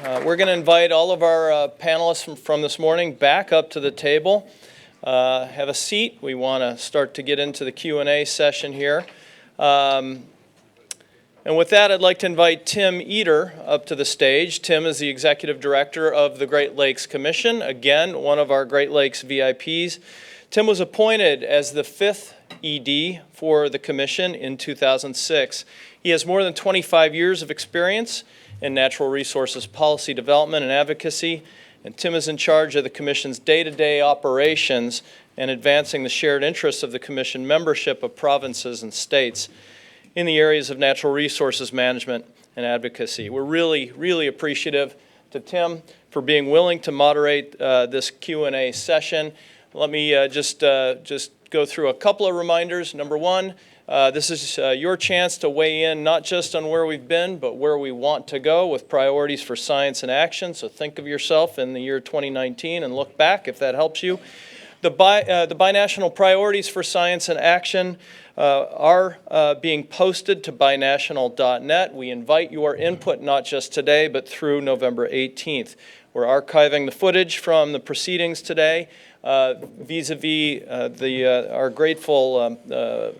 We're going to invite all of our panelists from this morning back up to the table. Have a seat. We want to start to get into the Q&A session here. And with that, I'd like to invite Tim Eder up to the stage. Tim is the Executive Director of the Great Lakes Commission, again, one of our Great Lakes VIPs. Tim was appointed as the 5th ED for the Commission in 2006. He has more than 25 years of experience in natural resources policy development and advocacy, and Tim is in charge of the Commission's day-to-day operations and advancing the shared interests of the Commission membership of provinces and states in the areas of natural resources management and advocacy. We're really, really appreciative to Tim for being willing to moderate this Q&A session. Let me just go through a couple of reminders. Number one, this is your chance to weigh in not just on where we've been, but where we want to go with priorities for science and action. So think of yourself in the year 2019 and look back if that helps you. The binational priorities for science and action are being posted to binational.net. We invite your input not just today, but through November 18th. We're archiving the footage from the proceedings today. Vis-a-vis our grateful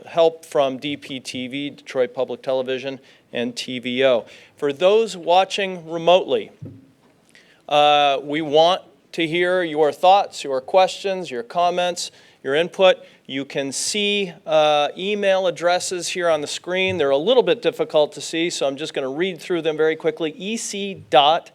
help from DPTV, Detroit Public Television, and TVO. For those watching remotely, we want to hear your thoughts, your questions, your comments, your input. You can see email addresses here on the screen. They're a little bit difficult to see, so I'm just going to read through them very quickly. glwqa.ec,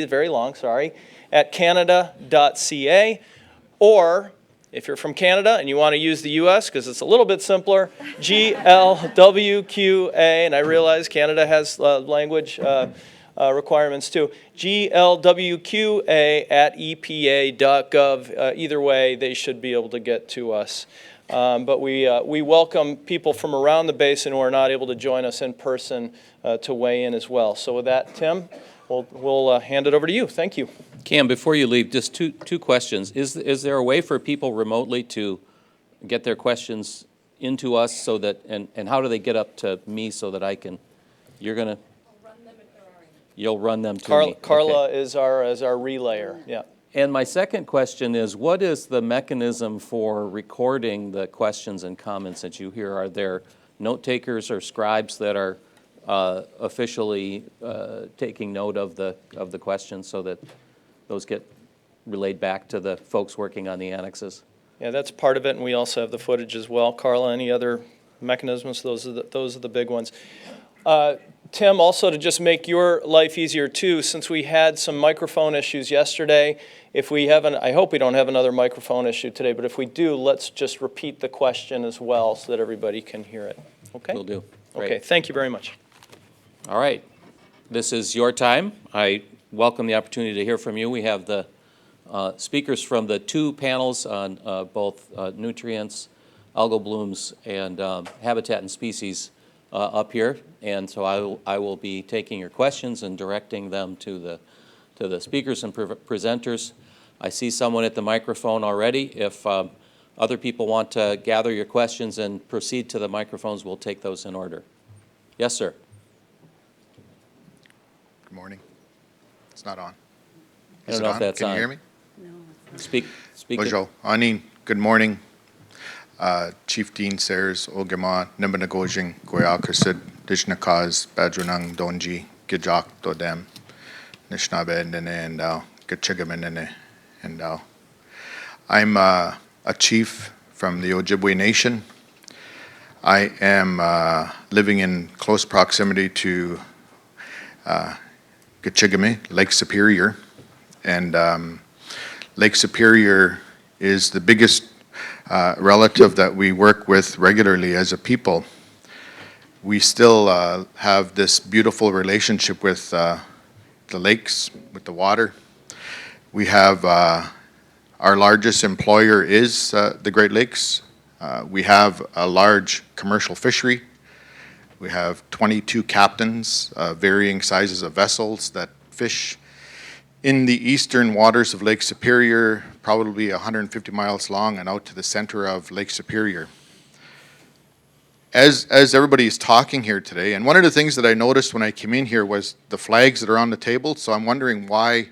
very long, sorry, at canada.ca, or if you're from Canada and you want to use the U.S. because it's a little bit simpler, glwqa, and I realize Canada has language requirements too, glwqa at epa.gov. Either way, they should be able to get to us. But we welcome people from around the basin who are not able to join us in person to weigh in as well. So with that, Tim, we'll hand it over to you. Thank you. Cam, before you leave, just two questions. Is there a way for people remotely to get their questions into us so that, and how do they get up to me so that I can, you're going to? I'll run them if there are any. You'll run them to me. Carla okay. is our relayer, yeah. And my second question is, what is the mechanism for recording the questions and comments that you hear? Are there note takers or scribes that are officially taking note of the questions so that those get relayed back to the folks working on the annexes? Yeah, that's part of it, and we also have the footage as well. Carla, any other mechanisms? Those are the big ones. Tim, also to just make your life easier too, since we had some microphone issues yesterday, if we have I hope we don't have another microphone issue today, but if we do, let's just repeat the question as well so that everybody can hear it. Okay? Will do. Great. Okay, thank you very much. All right. This is your time. I welcome the opportunity to hear from you. We have the speakers from the two panels on both nutrients, algal blooms, and habitat and species up here, and so I will be taking your questions and directing them to the speakers and presenters. I see someone at the microphone already. If other people want to gather your questions and proceed to the microphones, we'll take those in order. Yes, sir. Good morning. It's not on. I don't know if that's on. Can you hear me? No. Speak. Bonjour. Anin, good morning. Chief Dean Sayers, Ogema, Nimbanagojing, Goyakasid, Dishnakaz, Badrunang, Donji, Gijak, Dodem, Nishnabe, Nene, and Gichigamanene, and I'm a chief from the Ojibwe Nation. I am living in close proximity to Gichigami, Lake Superior, and Lake Superior is the biggest relative that we work with regularly as a people. We still have this beautiful relationship with the lakes, with the water. We have our largest employer is the Great Lakes. We have a large commercial fishery. We have 22 captains, varying sizes of vessels that fish in the eastern waters of Lake Superior, probably 150 miles long and out to the center of Lake Superior. as everybody is talking here today, and one of the things that I noticed when I came in here was the flags that are on the table, so I'm wondering why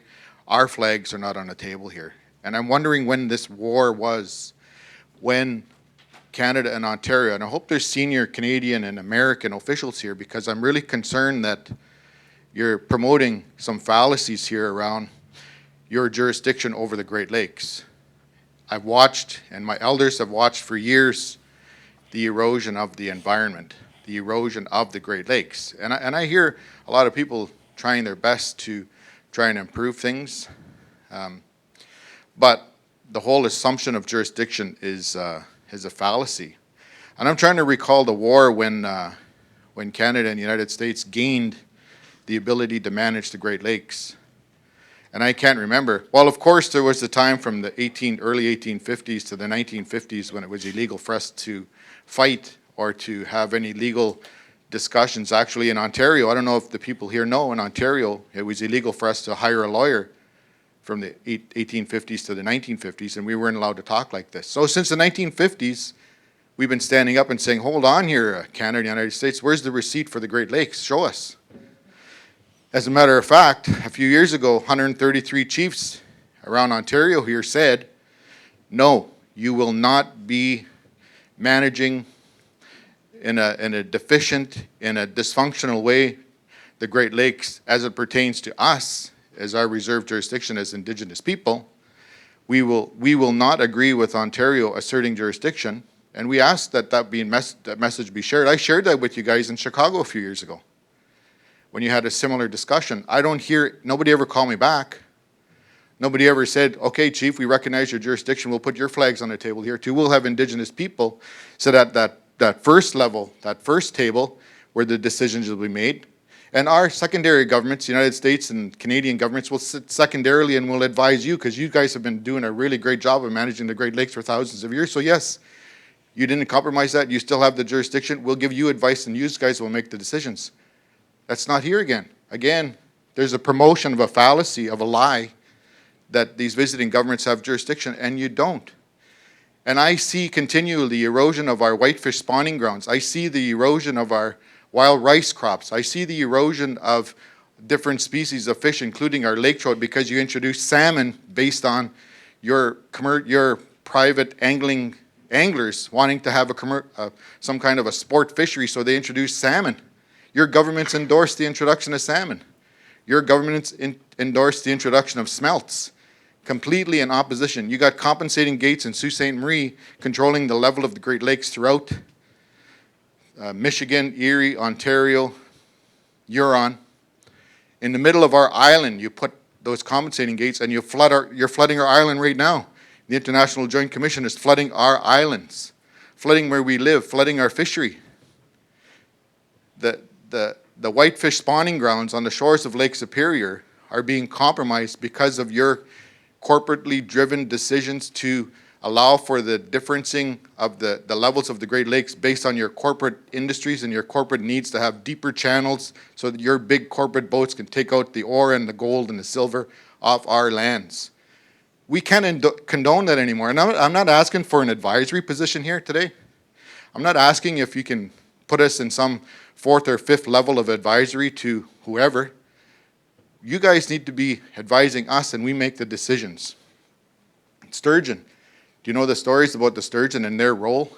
our flags are not on the table here. And I'm wondering when this war was, when Canada and Ontario, and I hope there's senior Canadian and American officials here, because I'm really concerned that you're promoting some fallacies here around your jurisdiction over the Great Lakes. I've watched, and my elders have watched for years, the erosion of the environment, the erosion of the Great Lakes. And I hear a lot of people trying their best to try and improve things, but the whole assumption of jurisdiction is a fallacy. And I'm trying to recall the war when Canada and the United States gained the ability to manage the Great Lakes. And I can't remember. Well, of course, there was the time from the early 1850s to the 1950s when it was illegal for us to fight or to have any legal discussions. Actually, in Ontario, I don't know if the people here know, in Ontario, it was illegal for us to hire a lawyer from the 1850s to the 1950s, and we weren't allowed to talk like this. So since the 1950s, we've been standing up and saying, hold on here, Canada and the United States, where's the receipt for the Great Lakes? Show us. As a matter of fact, a few years ago, 133 chiefs around Ontario here said, no, you will not be managing in a deficient, in a dysfunctional way the Great Lakes as it pertains to us as our reserved jurisdiction as Indigenous people. We will not agree with Ontario asserting jurisdiction, and we asked that that message be shared. I shared that with you guys in Chicago a few years ago when you had a similar discussion. I don't hear, nobody ever called me back. Nobody ever said, okay, Chief, we recognize your jurisdiction, we'll put your flags on the table here too. We'll have Indigenous people, so that first level, that first table where the decisions will be made. And our secondary governments, the United States and Canadian governments, will sit secondarily and will advise you, because you guys have been doing a really great job of managing the Great Lakes for thousands of years. So yes, you didn't compromise that, you still have the jurisdiction, we'll give you advice and you guys will make the decisions. That's not here again. Again, there's a promotion of a fallacy, of a lie, that these visiting governments have jurisdiction, and you don't. And I see continually the erosion of our whitefish spawning grounds. I see the erosion of our wild rice crops. I see the erosion of different species of fish, including our lake trout, because you introduce salmon based on your private anglers wanting to have some kind of a sport fishery, so they introduce salmon. Your governments endorsed the introduction of salmon. Your governments endorsed the introduction of smelts, completely in opposition. You got compensating gates in Sault Ste. Marie controlling the level of the Great Lakes throughout Michigan, Erie, Ontario, Huron. In the middle of our island, you put those compensating gates, and you're flooding our island right now. The International Joint Commission is flooding our islands, flooding where we live, flooding our fishery. The whitefish spawning grounds on the shores of Lake Superior are being compromised because of your corporately driven decisions to allow for the differencing of the levels of the Great Lakes based on your corporate industries and your corporate needs to have deeper channels so that your big corporate boats can take out the ore and the gold and the silver off our lands. We can't condone that anymore. And I'm not asking for an advisory position here today. I'm not asking if you can put us in some fourth or fifth level of advisory to whoever. You guys need to be advising us, and we make the decisions. Sturgeon. Do you know the stories about the sturgeon and their role?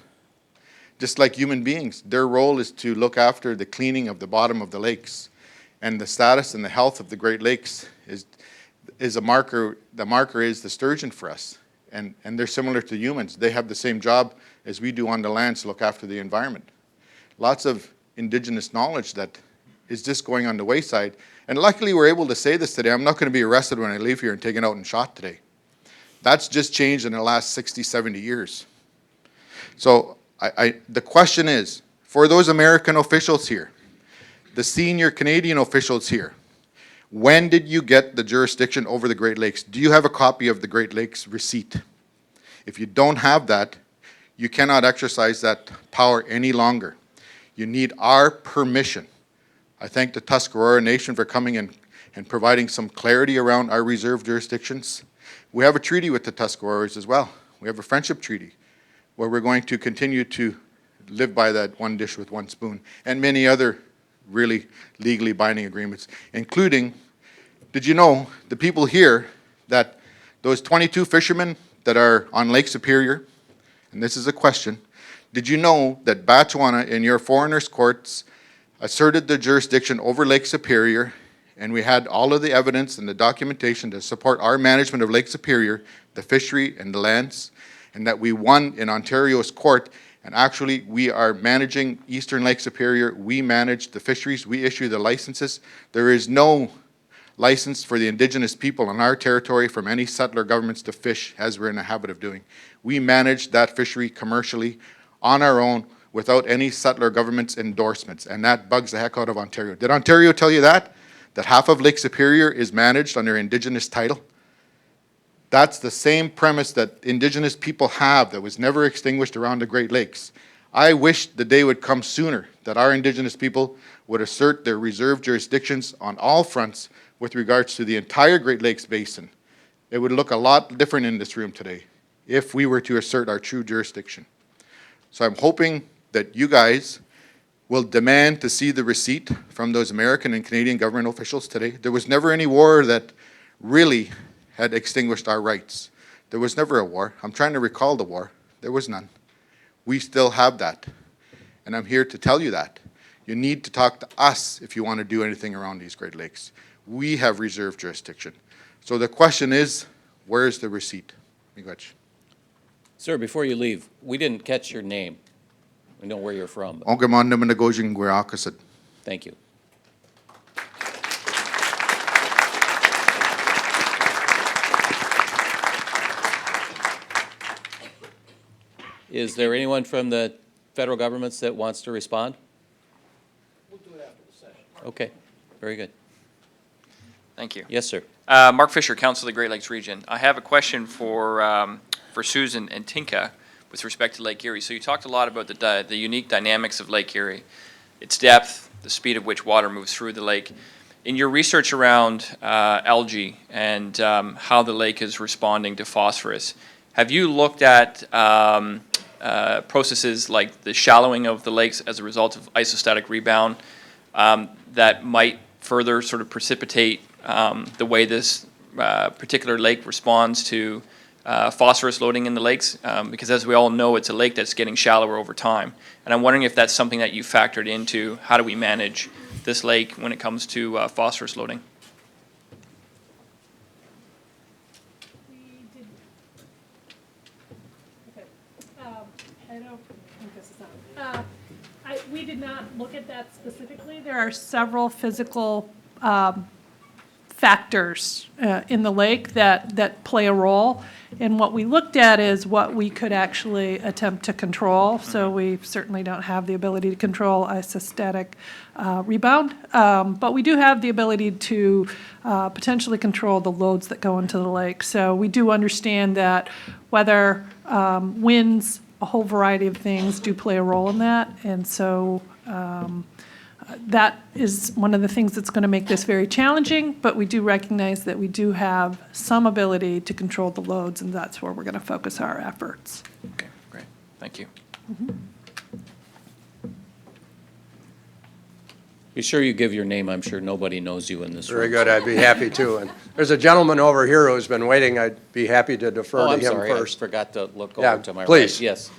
Just like human beings, their role is to look after the cleaning of the bottom of the lakes. And the status and the health of the Great Lakes is a marker. The marker is the sturgeon for us. And they're similar to humans. They have the same job as we do on the land to look after the environment. Lots of Indigenous knowledge that is just going on the wayside. And luckily we're able to say this today. I'm not going to be arrested when I leave here and taken out and shot today. That's just changed in the last 60, 70 years. So the question is, for those American officials here, the senior Canadian officials here, when did you get the jurisdiction over the Great Lakes? Do you have a copy of the Great Lakes receipt? If you don't have that, you cannot exercise that power any longer. You need our permission. I thank the Tuscarora Nation for coming in and providing some clarity around our reserve jurisdictions. We have a treaty with the Tuscaroras as well. We have a friendship treaty where we're going to continue to live by that one dish with one spoon, and many other really legally binding agreements, including, did you know, the people here, that those 22 fishermen that are on Lake Superior, and this is a question, did you know that Botswana in your foreigners' courts asserted the jurisdiction over Lake Superior, and we had all of the evidence and the documentation to support our management of Lake Superior, the fishery and the lands, and that we won in Ontario's court, and actually we are managing Eastern Lake Superior, we manage the fisheries, we issue the licenses. There is no license for the Indigenous people on our territory from any settler governments to fish, as we're in the habit of doing. We manage that fishery commercially on our own without any settler government's endorsements, and that bugs the heck out of Ontario. Did Ontario tell you that? That half of Lake Superior is managed under Indigenous title? That's the same premise that Indigenous people have that was never extinguished around the Great Lakes. I wish the day would come sooner that our Indigenous people would assert their reserved jurisdictions on all fronts with regards to the entire Great Lakes Basin. It would look a lot different in this room today if we were to assert our true jurisdiction. So I'm hoping that you guys will demand to see the receipt from those American and Canadian government officials today. There was never any war that really had extinguished our rights. There was never a war. I'm trying to recall the war. There was none. We still have that. And I'm here to tell you that. You need to talk to us if you want to do anything around these Great Lakes. We have reserved jurisdiction. So the question is, where is the receipt? Miigwech. Sir, before you leave, we didn't catch your name. We know where you're from. but Ongeman naman nagojing guirakasad. Thank you. Is there anyone from the federal governments that wants to respond? We'll do it after the session. Okay, very good. Thank you. Yes, sir. Mark Fisher, Council of the Great Lakes Region. I have a question for Susan and Tinka with respect to Lake Erie. So you talked a lot about the unique dynamics of Lake Erie, its depth, the speed at which water moves through the lake. In your research around algae and how the lake is responding to phosphorus, have you looked at processes like the shallowing of the lakes as a result of isostatic rebound that might further sort of precipitate the way this particular lake responds to phosphorus loading in the lakes? Because as we all know, it's a lake that's getting shallower over time. And I'm wondering if that's something that you factored into how do we manage this lake when it comes to phosphorus loading? We did not look at that specifically. There are several physical factors in the lake that play a role. And what we looked at is what we could actually attempt to control. So we certainly don't have the ability to control isostatic rebound, but we do have the ability to potentially control the loads that go into the lake. So we do understand that weather, winds, a whole variety of things do play a role in that. And so that is one of the things that's going to make this very challenging, but we do recognize that we do have some ability to control the loads, and that's where we're going to focus our efforts. Okay, great. Thank you. Be sure you give your name. I'm sure nobody knows you in this room. Very good, I'd be happy to. And there's a gentleman over here who's been waiting. I'd be happy to defer Oh, to I'm him sorry. I first. forgot to look Yeah, over to my right. please. Yes,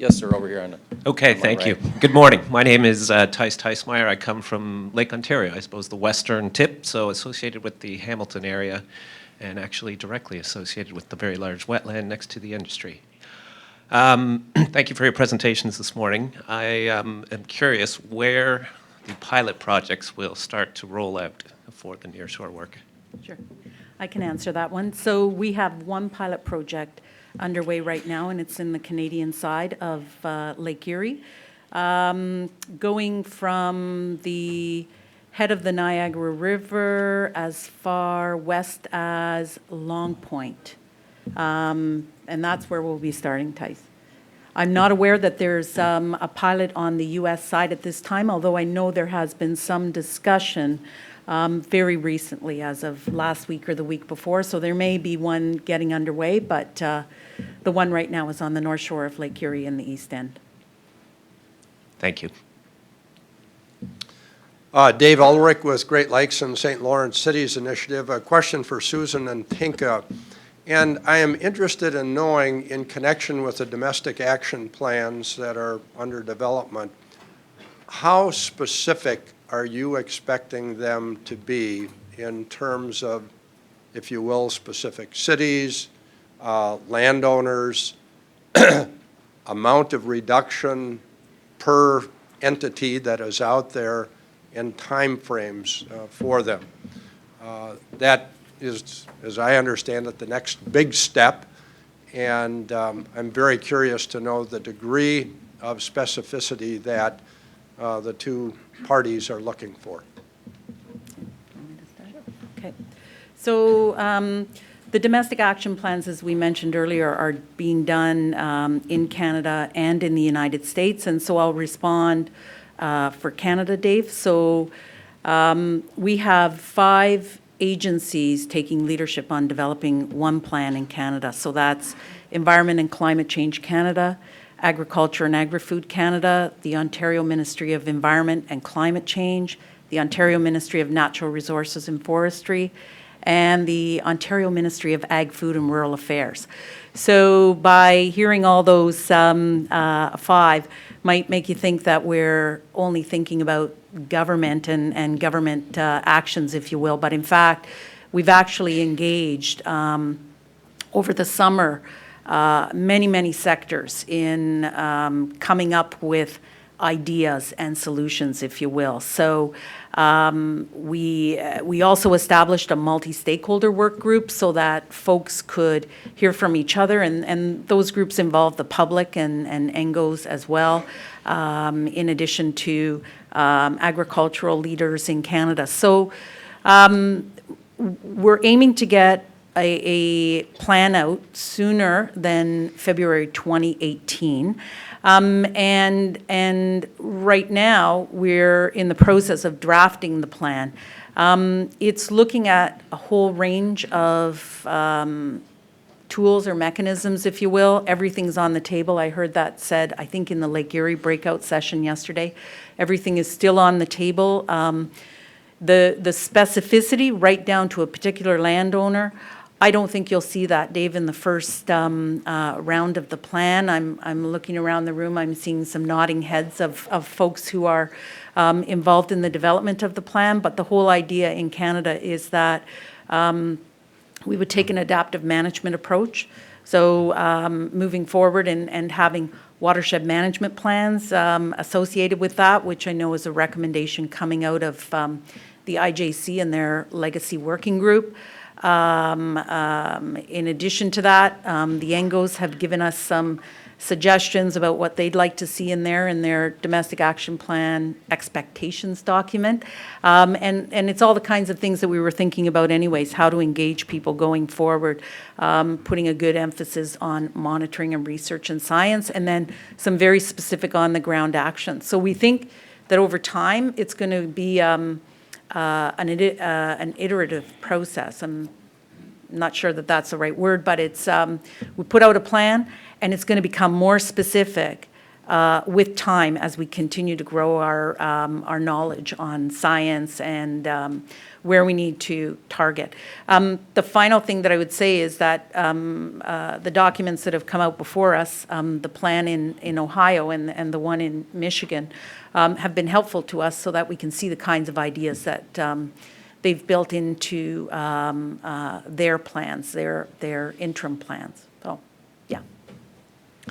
sir, over here on the. Okay, on my thank you. right. Good morning. My name is Tice Teismeyer. I come from Lake Ontario, I suppose the western tip, so associated with the Hamilton area and actually directly associated with the very large wetland next to the industry. Thank you for your presentations this morning. I am curious where the pilot projects will start to roll out for the nearshore work. Sure. I can answer that one. So we have one pilot project underway right now, and it's in the Canadian side of Lake Erie, going from the head of the Niagara River as far west as Long Point. And that's where we'll be starting, Tice. I'm not aware that there's a pilot on the U.S. side at this time, although I know there has been some discussion very recently, as of last week or the week before. So there may be one getting underway, but the one right now is on the north shore of Lake Erie in the east end. Thank you. Dave Ulrich with Great Lakes and St. Lawrence Cities Initiative. A question for Susan and Tinka. And I am interested in knowing, in connection with the domestic action plans that are under development, how specific are you expecting them to be in terms of, if you will, specific cities, landowners, amount of reduction per entity that is out there, and timeframes for them? That is, as I understand it, the next big step, and I'm very curious to know the degree of specificity that the two parties are looking for. Okay. So the domestic action plans, as we mentioned earlier, are being done in Canada and in the United States, and so I'll respond for Canada, Dave. So we have 5 agencies taking leadership on developing one plan in Canada. So that's Environment and Climate Change Canada, Agriculture and Agri-Food Canada, the Ontario Ministry of Environment and Climate Change, the Ontario Ministry of Natural Resources and Forestry, and the Ontario Ministry of Ag, Food and Rural Affairs. So by hearing all those 5 might make you think that we're only thinking about government and government actions, if you will. But in fact, we've actually engaged over the summer many sectors in coming up with ideas and solutions, if you will. So we also established a multi-stakeholder work group so that folks could hear from each other, and those groups involve the public and NGOs as well, in addition to agricultural leaders in Canada. So we're aiming to get a plan out sooner than February 2018. And right now, we're in the process of drafting the plan. It's looking at a whole range of tools or mechanisms, if you will. Everything's on the table. I heard that said, I think, in the Lake Erie breakout session yesterday. Everything is still on the table. The specificity, right down to a particular landowner, I don't think you'll see that, Dave, in the first round of the plan. I'm looking around the room. I'm seeing some nodding heads of folks who are involved in the development of the plan. But the whole idea in Canada is that we would take an adaptive management approach. So moving forward and having watershed management plans associated with that, which I know is a recommendation coming out of the IJC and their legacy working group. In addition to that, the NGOs have given us some suggestions about what they'd like to see in their domestic action plan expectations document. And it's all the kinds of things that we were thinking about anyways, how to engage people going forward, putting a good emphasis on monitoring and research and science, and then some very specific on-the-ground action. So we think that over time, it's going to be an iterative process. I'm not sure that that's the right word, but it's we put out a plan, and it's going to become more specific with time as we continue to grow our knowledge on science and where we need to target. The final thing that I would say is that the documents that have come out before us, the plan in Ohio and the one in Michigan, have been helpful to us so that we can see the kinds of ideas that they've built into their plans, their interim plans. So, yeah.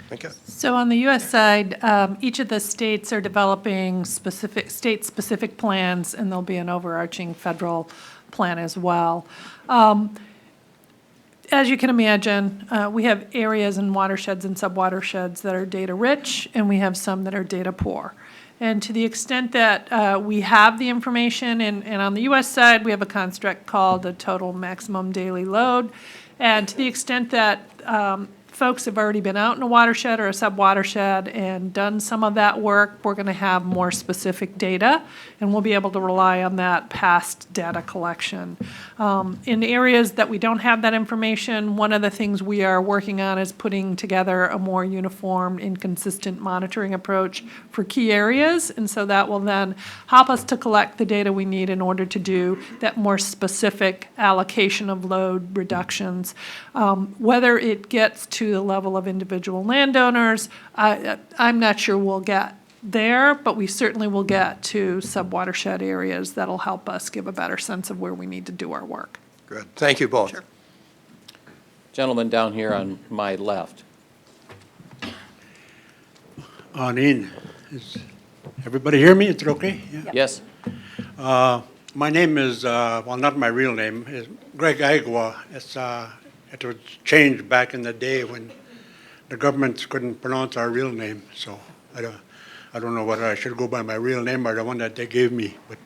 Thank you. So on the U.S. side, each of the states are developing state-specific plans, and there'll be an overarching federal plan as well. As you can imagine, we have areas and watersheds and subwatersheds that are data rich, and we have some that are data poor. And to the extent that we have the information, and on the U.S. side, we have a construct called a total maximum daily load. And to the extent that folks have already been out in a watershed or a sub-watershed and done some of that work, we're going to have more specific data, and we'll be able to rely on that past data collection. In areas that we don't have that information, one of the things we are working on is putting together a more uniform and consistent monitoring approach for key areas, and so that will then help us to collect the data we need in order to do that more specific allocation of load reductions. Whether it gets to the level of individual landowners, I'm not sure we'll get there, but we certainly will get to sub-watershed areas that'll help us give a better sense of where we need to do our work. Good. Thank you both. Sure. Gentleman down here on my left. On is everybody hear me? It's okay? Yeah. Yes? My name is, well, not my real name, is Greg Agua. It was changed back in the day when the governments couldn't pronounce our real name, so I don't know whether I should go by my real name or the one that they gave me, but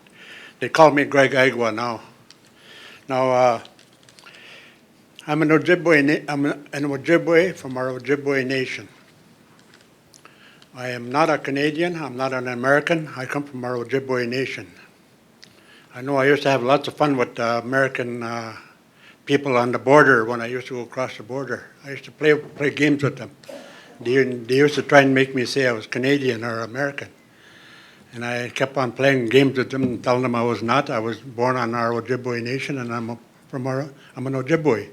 they call me Greg Agua now. Now, I'm an Ojibwe, I'm an Ojibwe from our Ojibwe nation. I am not a Canadian, I'm not an American, I come from our Ojibwe nation. I know I used to have lots of fun with American people on the border when I used to go across the border. I used to play games with them. They used to try and make me say I was Canadian or American. And I kept on playing games with them and telling them I was not. I was born on our Ojibwe nation, and I'm an Ojibwe.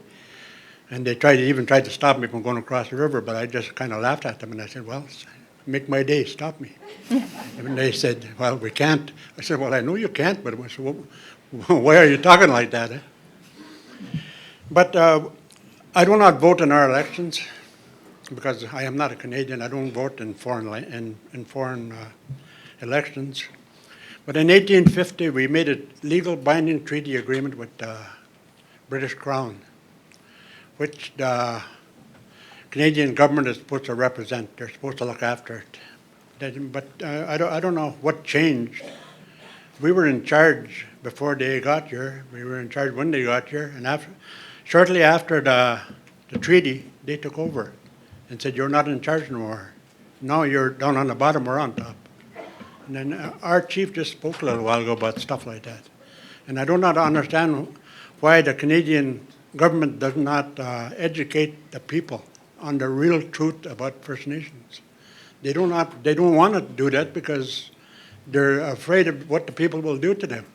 And they even tried to stop me from going across the river, but I just kind of laughed at them, and I said, well, make my day, stop me. And they said, well, we can't. I said, well, I know you can't, but why are you talking like that? Eh? But I do not vote in our elections because I am not a Canadian. I don't vote in foreign elections. But in 1850, we made a legal binding treaty agreement with the British Crown, which the Canadian government is supposed to represent. They're supposed to look after it. But I don't know what changed. We were in charge before they got here. We were in charge when they got here. And shortly after the treaty, they took over and said, you're not in charge anymore. Now you're down on the bottom or on top. And then our chief just spoke a little while ago about stuff like that. And I do not understand why the Canadian government does not educate the people on the real truth about First Nations. They don't want to do that because they're afraid of what the people will do to them.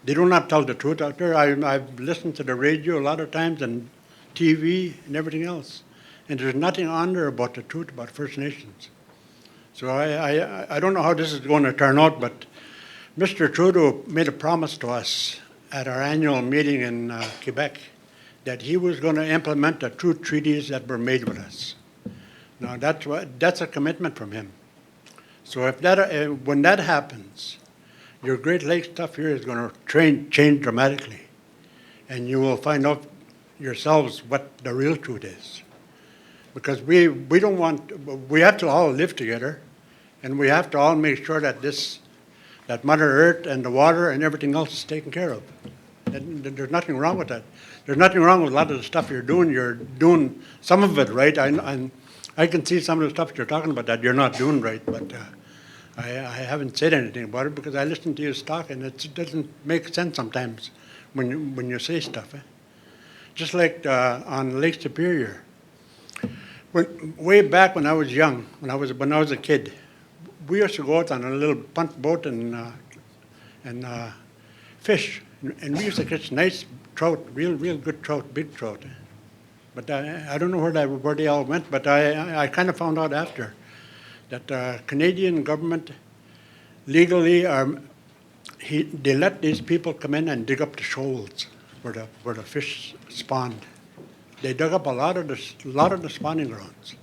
They do not tell the truth out there. I've listened to the radio a lot of times and TV and everything else, and there's nothing on there about the truth about First Nations. So I don't know how this is going to turn out, but Mr. Trudeau made a promise to us at our annual meeting in Quebec that he was going to implement the true treaties that were made with us. Now that's a commitment from him. So if when that happens, your Great Lakes stuff here is going to change dramatically, and you will find out yourselves what the real truth is. Because we have to all live together, and we have to all make sure that that Mother Earth and the water and everything else is taken care of. And there's nothing wrong with that. There's nothing wrong with a lot of the stuff you're doing. You're doing some of it right. I can see some of the stuff you're talking about that you're not doing right, but I haven't said anything about it because I listen to you talk, and it doesn't make sense sometimes when you say stuff. Eh? Just like on Lake Superior. Way back when I was young, when I was a kid, we used to go out on a little punt boat and fish, and we used to catch nice trout, real good trout, big trout. But I don't know where they all went, but I kind of found out after that the Canadian government legally they let these people come in and dig up the shoals where the fish spawned. They dug up a lot of the spawning grounds,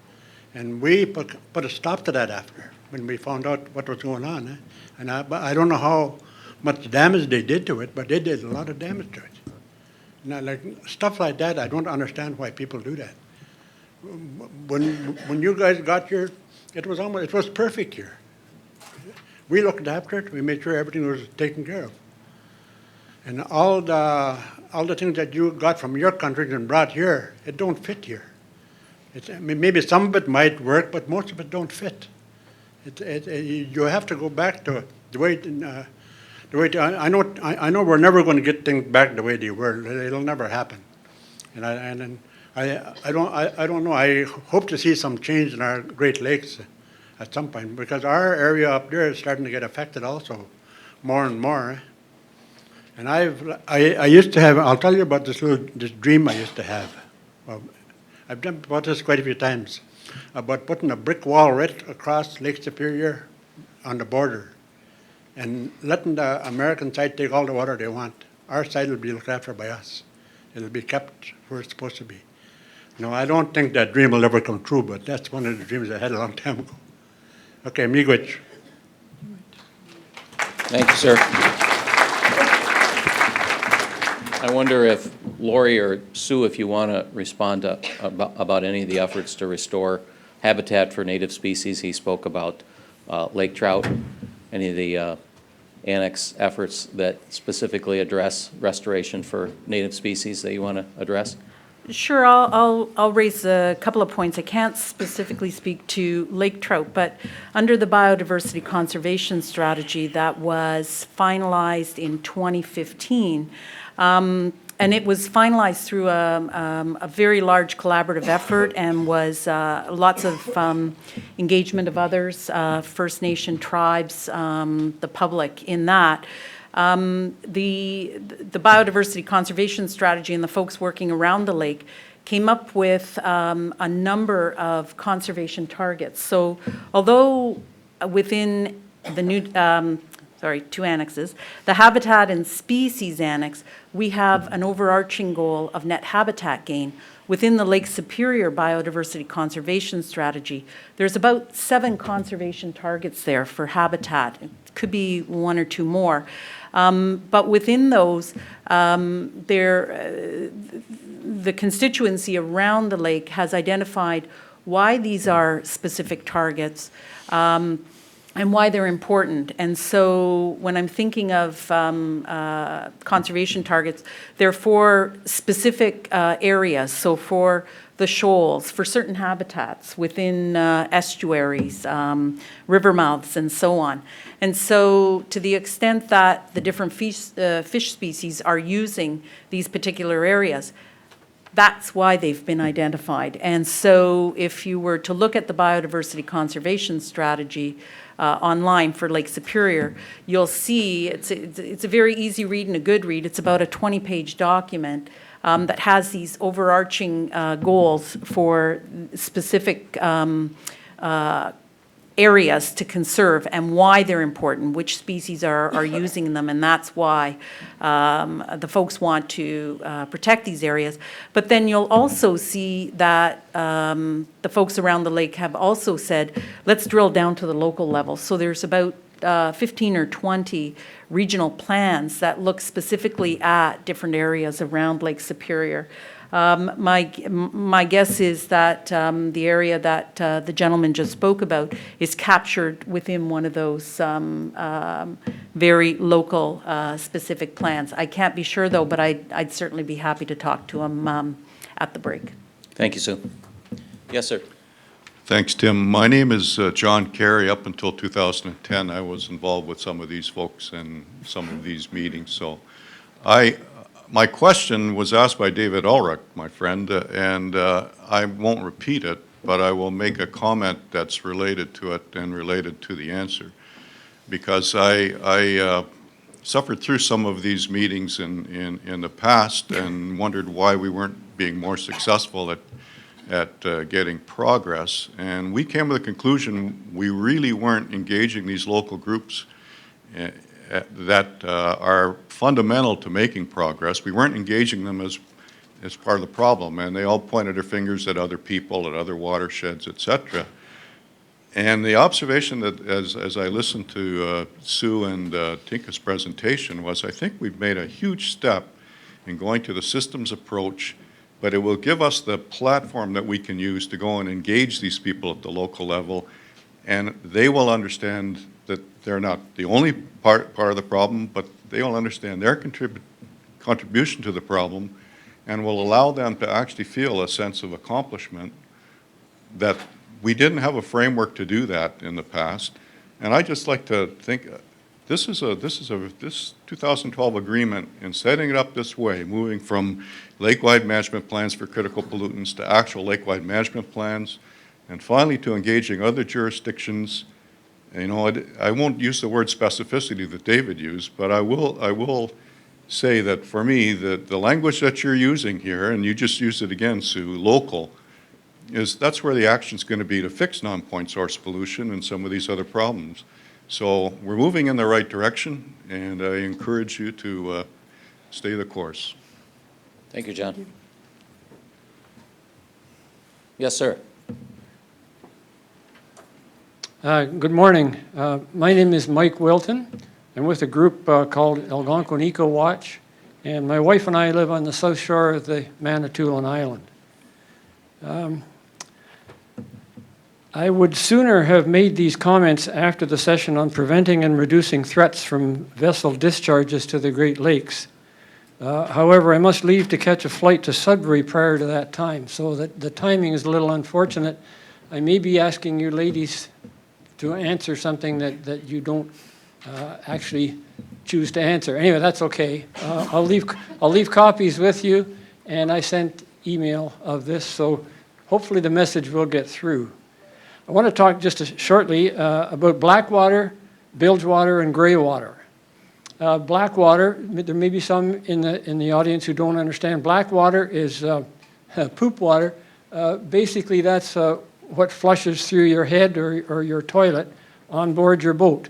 and we put a stop to that after when we found out what was going on. Eh? And I don't know how much damage they did to it, but they did a lot of damage to it. Now, like stuff like that, I don't understand why people do that. When you guys got here, it was perfect here. We looked after it. We made sure everything was taken care of. And all the things that you got from your countries and brought here, it don't fit here. I mean, maybe some of it might work, but most of it don't fit. You have to go back to the way, I know we're never going to get things back the way they were. It'll never happen. And I don't know. I hope to see some change in our Great Lakes at some point, because our area up there is starting to get affected also, more and more. And I used to have, I'll tell you about this dream I used to have. Well, I've done about this quite a few times, about putting a brick wall right across Lake Superior on the border and letting the American side take all the water they want. Our side will be looked after by us. It'll be kept where it's supposed to be. No, I don't think that dream will ever come true, but that's one of the dreams I had a long time ago. Okay, miigwech. Thank you, sir. I wonder if Lori or Sue, if you want to respond to, about any of the efforts to restore habitat for native species. He spoke about lake trout, any of the annex efforts that specifically address restoration for native species that you want to address? Sure, I'll raise a couple of points. I can't specifically speak to lake trout, but under the biodiversity conservation strategy that was finalized in 2015, and it was finalized through a very large collaborative effort and was lots of engagement of others, First Nation tribes, the public in that. The biodiversity conservation strategy and the folks working around the lake came up with a number of conservation targets. So although within the new, two annexes, the Habitat and Species Annex, we have an overarching goal of net habitat gain. Within the Lake Superior Biodiversity Conservation Strategy, there's about 7 conservation targets there for habitat. It could be 1 or 2 more. But within those, the constituency around the lake has identified why these are specific targets and why they're important. And so when I'm thinking of conservation targets, they're for specific areas. So for the shoals, for certain habitats within estuaries, river mouths, and so on. And so to the extent that the different fish species are using these particular areas, that's why they've been identified. And so if you were to look at the biodiversity conservation strategy online for Lake Superior, you'll see it's a very easy read and a good read. It's about a 20-page document that has these overarching goals for specific areas to conserve and why they're important, which species are using them, and that's why the folks want to protect these areas. But then you'll also see that the folks around the lake have also said, let's drill down to the local level. So there's about 15 or 20 regional plans that look specifically at different areas around Lake Superior. My guess is that the area that the gentleman just spoke about is captured within one of those very local specific plans. I can't be sure though, but I'd certainly be happy to talk to him at the break. Thank you, Sue. Yes, sir. Thanks, Tim. My name is John Carey. Up until 2010, I was involved with some of these folks in some of these meetings. So my question was asked by David Ulrich, my friend, and I won't repeat it, but I will make a comment that's related to it and related to the answer. Because I suffered through some of these meetings in the past and wondered why we weren't being more successful at getting progress. And we came to the conclusion we really weren't engaging these local groups that are fundamental to making progress. We weren't engaging them as part of the problem, and they all pointed their fingers at other people, at other watersheds, et cetera. And the observation that, as I listened to Sue and Tinka's presentation, was I think we've made a huge step in going to the systems approach, but it will give us the platform that we can use to go and engage these people at the local level, and they will understand that they're not the only part of the problem, but they will understand their contribution to the problem and will allow them to actually feel a sense of accomplishment that we didn't have a framework to do that in the past. And I just like to think, this 2012 agreement, in setting it up this way, moving from lake-wide management plans for critical pollutants to actual lake-wide management plans, and finally to engaging other jurisdictions. You know, I won't use the word specificity that David used, but I will say that for me, the language that you're using here, and you just used it again, Sue, local, that's where the action's going to be to fix non-point source pollution and some of these other problems. So we're moving in the right direction, and I encourage you to stay the course. Thank you, John. Yes, sir. Good morning. My name is Mike Wilton. I'm with a group called Algonquin Eco Watch, and my wife and I live on the south shore of the Manitoulin Island. I would sooner have made these comments after the session on preventing and reducing threats from vessel discharges to the Great Lakes. However, I must leave to catch a flight to Sudbury prior to that time, so that the timing is a little unfortunate. I may be asking you ladies to answer something that you don't actually choose to answer. Anyway, that's okay. I'll leave copies with you, and I sent email of this, so hopefully the message will get through. I want to talk just shortly about black water, bilge water, and gray water. Black water, there may be some in the audience who don't understand. Black water is poop water. Basically, that's what flushes through your head or your toilet on board your boat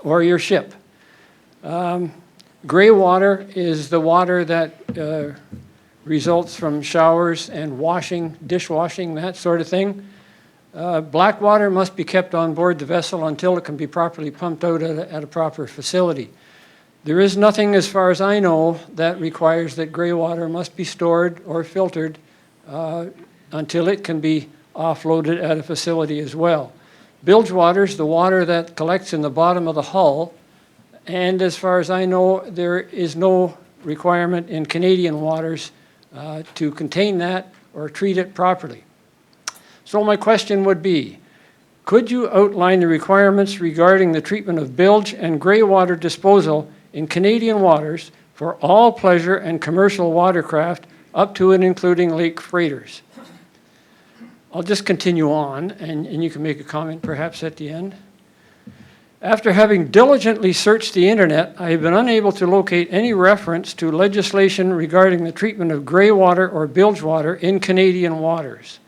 or your ship. Gray water is the water that results from showers and washing, dishwashing, that sort of thing. Black water must be kept on board the vessel until it can be properly pumped out at a proper facility. There is nothing, as far as I know, that requires that gray water must be stored or filtered until it can be offloaded at a facility as well. Bilge water is the water that collects in the bottom of the hull, and as far as I know, there is no requirement in Canadian waters to contain that or treat it properly. So my question would be, could you outline the requirements regarding the treatment of bilge and gray water disposal in Canadian waters for all pleasure and commercial watercraft up to and including lake freighters? I'll just continue on, and you can make a comment perhaps at the end. After having diligently searched the internet, I have been unable to locate any reference to legislation regarding the treatment of gray water or bilge water in Canadian waters.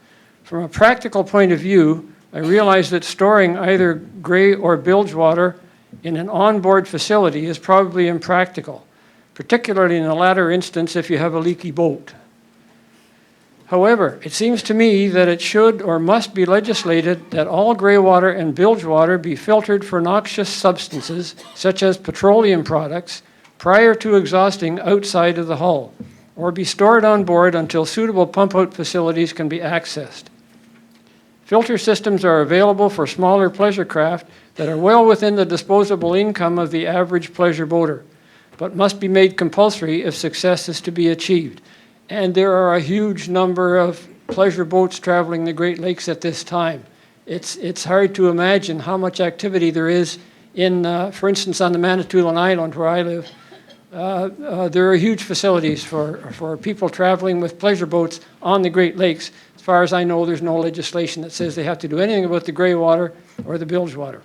From a practical point of view, I realize that storing either gray or bilge water in an onboard facility is probably impractical, particularly in the latter instance if you have a leaky boat. However, it seems to me that it should or must be legislated that all gray water and bilge water be filtered for noxious substances, such as petroleum products, prior to exhausting outside of the hull, or be stored on board until suitable pump-out facilities can be accessed. Filter systems are available for smaller pleasure craft that are well within the disposable income of the average pleasure boater, but must be made compulsory if success is to be achieved. And there are a huge number of pleasure boats traveling the Great Lakes at this time. It's hard to imagine how much activity there is in, for instance, on the Manitoulin Island where I live. There are huge facilities for people traveling with pleasure boats on the Great Lakes. As far as I know, there's no legislation that says they have to do anything about the gray water or the bilge water.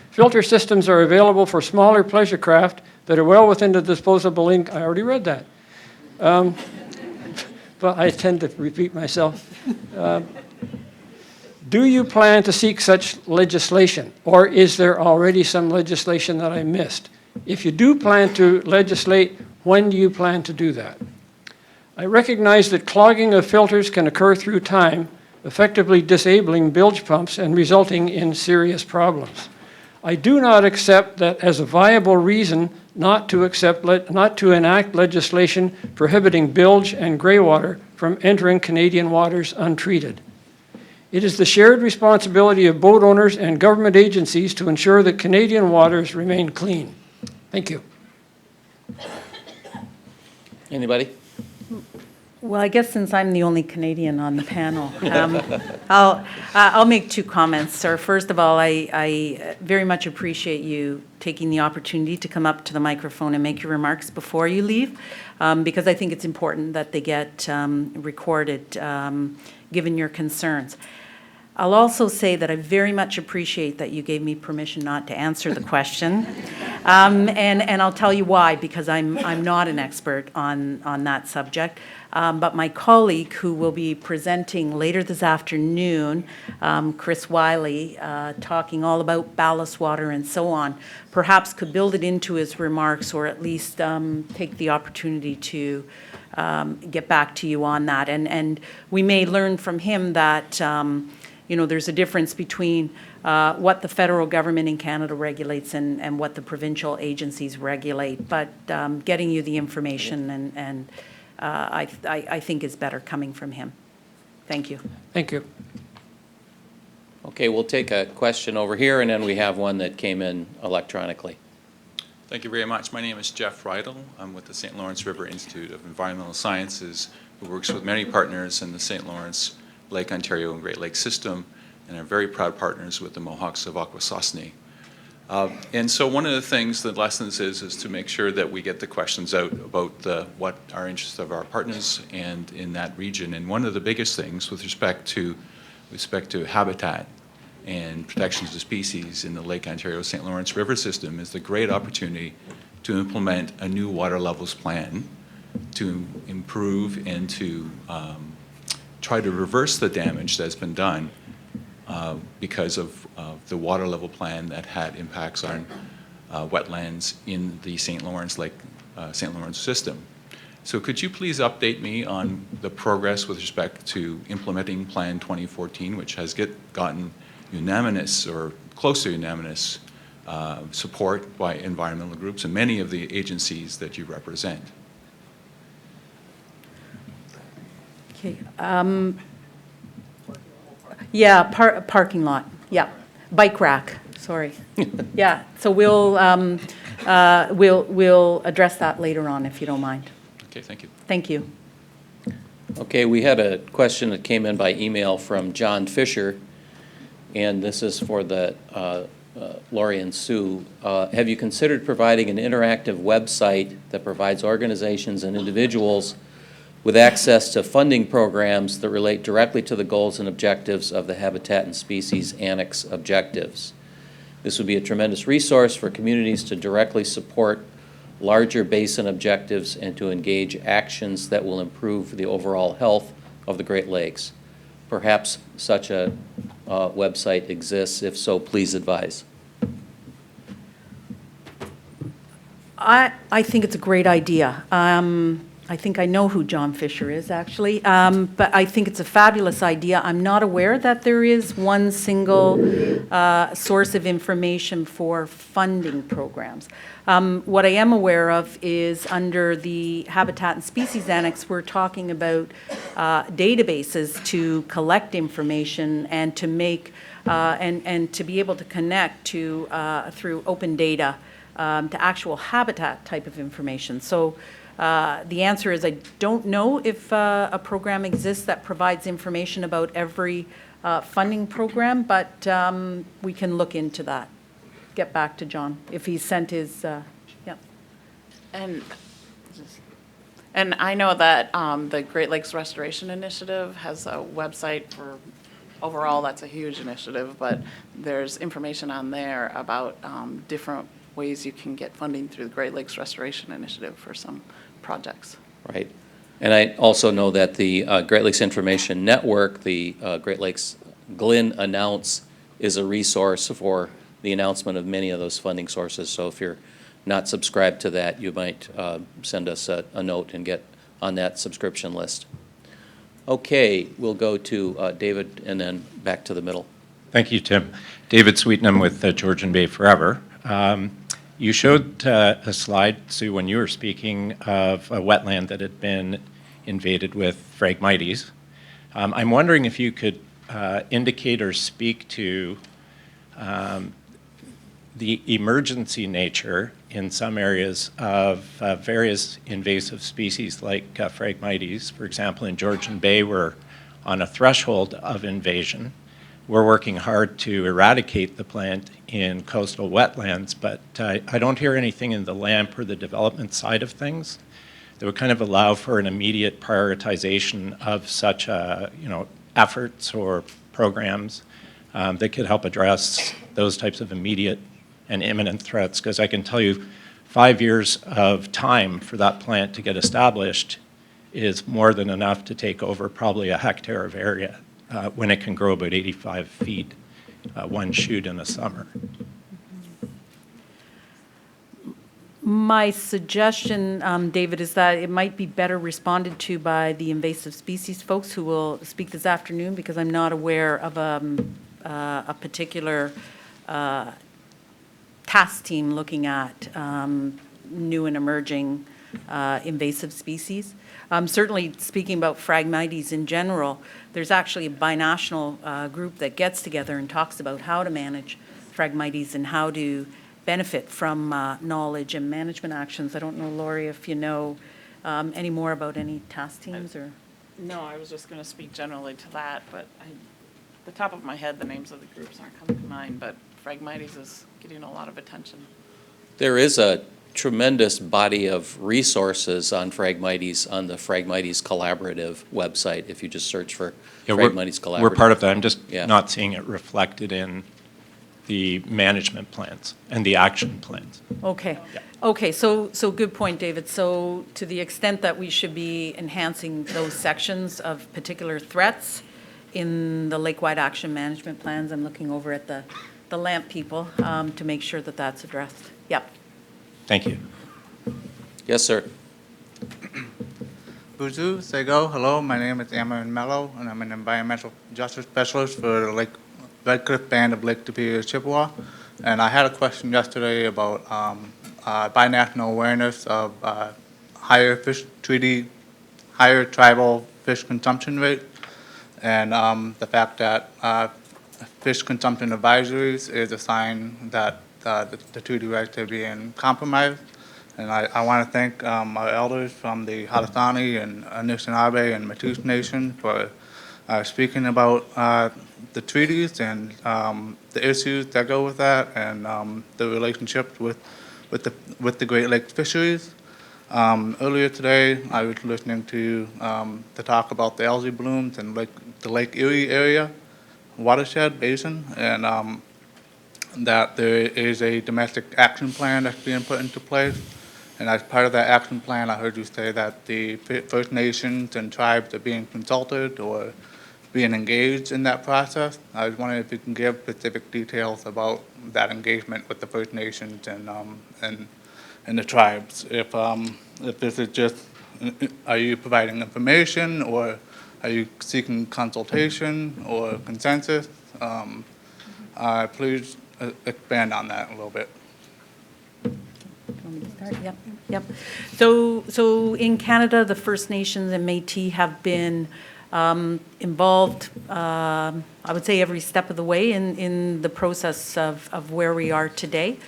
Filter systems are available for smaller pleasure craft that are well within the disposable income. I already read that. But I tend to repeat myself. Do you plan to seek such legislation, or is there already some legislation that I missed? If you do plan to legislate, when do you plan to do that? I recognize that clogging of filters can occur through time, effectively disabling bilge pumps and resulting in serious problems. I do not accept that as a viable reason not to enact legislation prohibiting bilge and gray water from entering Canadian waters untreated. It is the shared responsibility of boat owners and government agencies to ensure that Canadian waters remain clean. Thank you. Anybody? Well, I guess since I'm the only Canadian on the panel, I'll make two comments, sir. First of all, I very much appreciate you taking the opportunity to come up to the microphone and make your remarks before you leave, because I think it's important that they get recorded, given your concerns. I'll also say that I very much appreciate that you gave me permission not to answer the question. And I'll tell you why, because I'm not an expert on that subject. But my colleague who will be presenting later this afternoon, Chris Wiley, talking all about ballast water and so on, perhaps could build it into his remarks, or at least take the opportunity to get back to you on that. And we may learn from him that there's a difference between what the federal government in Canada regulates and what the provincial agencies regulate. But getting you the information and I think is better coming from him. Thank you. Thank you. Okay, we'll take a question over here, and then we have one that came in electronically. Thank you very much. My name is Jeff Rydell. I'm with the St. Lawrence River Institute of Environmental Sciences, who works with many partners in the St. Lawrence, Lake Ontario, and Great Lakes system, and are very proud partners with the Mohawks of Akwesasne. And so one of the things, the lessons is to make sure that we get the questions out about what our interests of our partners and in that region. And one of the biggest things with respect to habitat and protections of species in the Lake Ontario St. Lawrence River system is the great opportunity to implement a new water levels plan to improve and to try to reverse the damage that's been done because of the water level plan that had impacts on wetlands in the St. Lawrence system. So could you please update me on the progress with respect to implementing Plan 2014, which has gotten unanimous or close to unanimous support by environmental groups and many of the agencies that you represent? Okay. Yeah, parking lot. Yeah, bike rack. Sorry. Yeah. So we'll address that later on if you don't mind. Okay. Thank you. Thank you. Okay, we had a question that came in by email from John Fisher, and this is for the Lori and Sue. Have you considered providing an interactive website that provides organizations and individuals with access to funding programs that relate directly to the goals and objectives of the Habitat and Species Annex objectives? This would be a tremendous resource for communities to directly support larger basin objectives and to engage actions that will improve the overall health of the Great Lakes. Perhaps such a website exists. If so, please advise. I think it's a great idea. I think I know who John Fisher is, actually, but I think it's a fabulous idea. I'm not aware that there is one single source of information for funding programs. What I am aware of is under the Habitat and Species Annex, we're talking about databases to collect information and to make and to be able to connect to through open data to actual habitat type of information. So. The answer is I don't know if a program exists that provides information about every funding program, but we can look into that. Get back to John if he sent his, yeah. And I know that the Great Lakes Restoration Initiative has a website for, overall, that's a huge initiative, but there's information on there about different ways you can get funding through the Great Lakes Restoration Initiative for some projects. Right. And I also know that the Great Lakes Information Network, the Great Lakes Glen Announce, is a resource for the announcement of many of those funding sources. So if you're not subscribed to that, you might send us a note and get on that subscription list. Okay, we'll go to David and then back to the middle. Thank you, Tim. David Sweetenham with Georgian Bay Forever. You showed a slide, Sue, when you were speaking of a wetland that had been invaded with Phragmites. I'm wondering if you could indicate or speak to the emergency nature in some areas of various invasive species like Phragmites. For example, in Georgian Bay, we're on a threshold of invasion. We're working hard to eradicate the plant in coastal wetlands, but I don't hear anything in the LAMP or the development side of things that would kind of allow for an immediate prioritization of such efforts or programs that could help address those types of immediate and imminent threats. Because I can tell you, 5 years of time for that plant to get established is more than enough to take over probably a hectare of area when it can grow about 85 feet, one shoot in the summer. My suggestion, David, is that it might be better responded to by the invasive species folks who will speak this afternoon, because I'm not aware of a particular task team looking at new and emerging invasive species. Certainly, speaking about Phragmites in general, there's actually a binational group that gets together and talks about how to manage Phragmites and how to benefit from knowledge and management actions. I don't know, Lori, if you know any more about any task teams or? No, I was just going to speak generally to that, but the top of my head, the names of the groups aren't coming to mind, but Phragmites is getting a lot of attention. There is a tremendous body of resources on Phragmites on the Phragmites Collaborative website, if you just search for Phragmites Collaborative. We're part of that. I'm just Yeah. not seeing it reflected in the management plans and the action plans. Okay. Yeah. Okay, so good point, David. So to the extent that we should be enhancing those sections of particular threats in the lake-wide action management plans, I'm looking over at the LAMP people to make sure that that's addressed. Yep. Thank you. Yes, sir. Buzu Sego, hello, my name is Amarin Mello, and I'm an environmental justice specialist for the Lake Red Cliff Band of Lake Superior, Chippewa. And I had a question yesterday about binational awareness of higher tribal fish consumption rate, and the fact that fish consumption advisories is a sign that the treaty rights are being compromised. And I want to thank our elders from the Haudenosaunee and Anishinaabe and Matoush Nation for speaking about the treaties and the issues that go with that, and the relationship with the Great Lakes fisheries. Earlier today, I was listening to the talk about the algae blooms and the Lake Erie area watershed basin, and that there is a domestic action plan that's being put into place. And as part of that action plan, I heard you say that the First Nations and tribes are being consulted or being engaged in that process. I was wondering if you can give specific details about that engagement with the First Nations and the tribes. If this is just, are you providing information, or are you seeking consultation or consensus? Please expand on that a little bit. Want me to start? Yep. So in Canada, the First Nations and Métis have been involved, I would say, every step of the way in the process of where we are today.